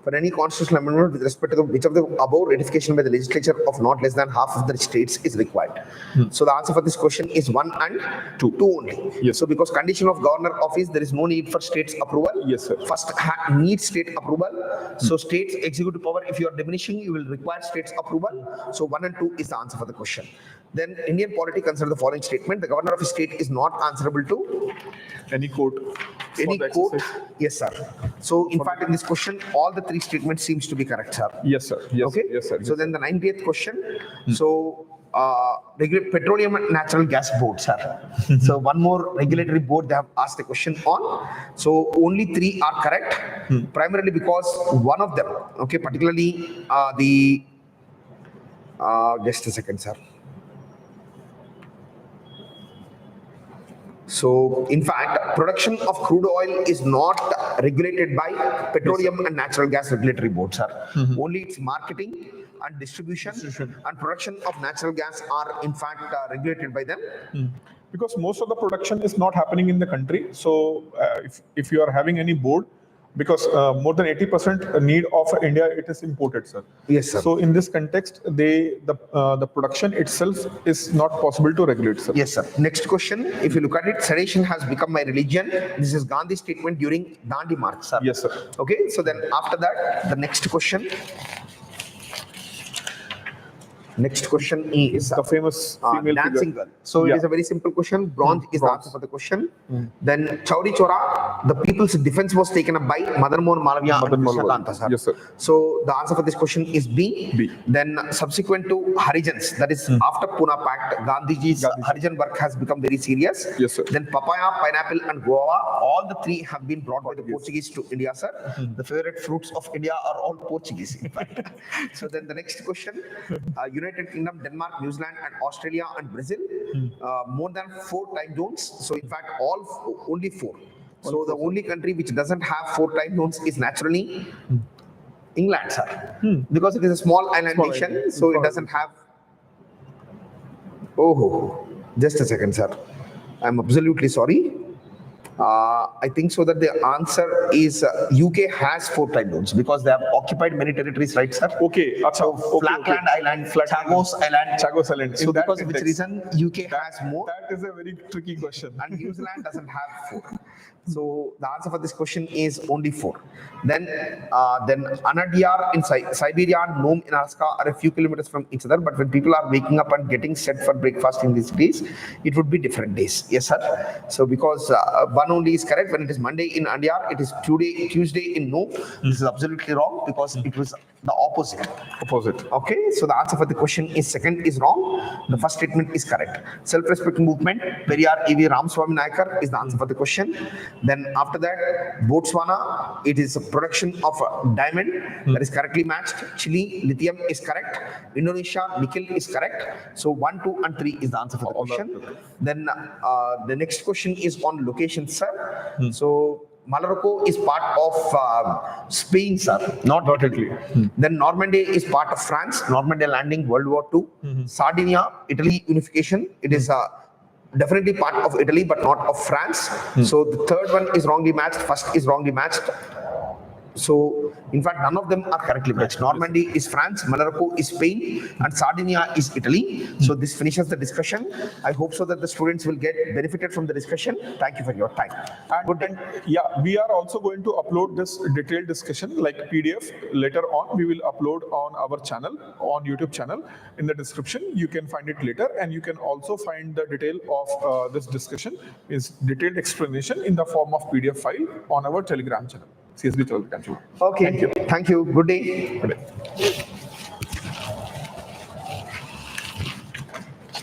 For any constitutional amendment with respect to which of the above ratification by the legislature of not less than half of the states is required. So the answer for this question is 1 and 2 only. Yes. So because condition of governor office, there is no need for states approval. Yes, sir. First need state approval. So states executive power, if you are diminishing, you will require states approval. So 1 and 2 is the answer for the question. Then Indian polity consider the following statement: the governor of a state is not answerable to Any court. any for the court. exercise. Yes, sir. So in fact, in this question, all the three statements seems to be correct, sir. Yes, sir. Yes. Okay. Yes, sir. So then the 90th question. So Petroleum and Natural Gas Board, sir. So one more regulatory board they have asked the question on. So only 3 are correct, primarily because one of them, okay, particularly just a second, sir. So, in fact, production of crude oil is not regulated by Petroleum and Natural Gas Regulatory Board, sir. Only its marketing and distribution and production of natural gas are, in fact, regulated by them. Because most of the production is not happening in the country. So if you are having any board, because more than 80% need of India, it is imported, sir. Yes, sir. So in this context, the production itself is not possible to regulate, sir. Yes, sir. Next question. If you look at it, sedition has become my religion. This is Gandhi's statement during Dandi March, sir. Yes, sir. Okay. So then after that, the next question. Next question is The famous female dancing figure. girl. So it Yeah. is a very simple question. Bronze is the Bronze. answer for the question. Then Chauri Chora, the people's defense was taken up by Madan Mohan Malaviya and Madan Krishna Malaviya. Kanta, sir. Yes, sir. So the answer for this question is B. B. Then subsequent to Harijans, that is after Pune Pact, Gandhiji's Harijan work has become very serious. Yes, sir. Then papaya, pineapple and guava, all the three have been brought by the Portuguese to India, sir. The favorite fruits of India are all Portuguese, in fact. So then the next question, United Kingdom, Denmark, New Zealand and Australia and Brazil, more than 4 time zones. So in fact, only 4. So the only country which doesn't have 4 time zones is naturally England, sir. Because it is a small island nation, island. so it doesn't have. Oh, just a second, sir. I'm absolutely sorry. I think so that the answer is UK has 4 time zones because they have occupied many territories, right, sir? Okay, acha, okay, Falkland Island, Chagos Island. Chagos Island. So In that because of which context, reason UK has more that is a very tricky question. and New Zealand doesn't have 4. So the answer for this question is only 4. Then Anadyar in Siberia and Nome in Alaska are a few kilometers from each other. But when people are waking up and getting set for breakfast in these days, it would be different days. Yes, sir. So because one only is correct. When it is Monday in Andyar, it is Tuesday in Nome. This is absolutely wrong because it was the opposite. Okay. So the answer for the question is second is wrong. The first statement is correct. Self-respect movement, Periyar E.V. Ramaswamy Nayakar is the answer for the question. Then after that, Botswana, it is a production of a diamond that is correctly matched. Chile, lithium is correct. Indonesia, nickel is correct. So 1, 2, and 3 is the answer for the question. Then the next question is on location, sir. So Malorco is part of Spain, sir, not Italy. Then Normandy is part of France. Normandy landing, World War II. Sardinia, Italy unification. It is definitely part of Italy, but not of France. So the third one is wrongly matched. First is wrongly matched. So, in fact, none of them are correctly matched. Normandy is France, Malorco is Spain, and Sardinia is Italy. So, this finishes the discussion. I hope so that the students will get benefited from the discussion. Thank you for your time. And yeah, we are also going to upload this detailed discussion like PDF later on. We will upload on our channel, on YouTube channel. In the description, you can find it later, and you can also find the detail of this discussion, is detailed explanation in the form of PDF file on our Telegram channel. CSB Telegram channel. Okay. Thank you. Good day. Good day.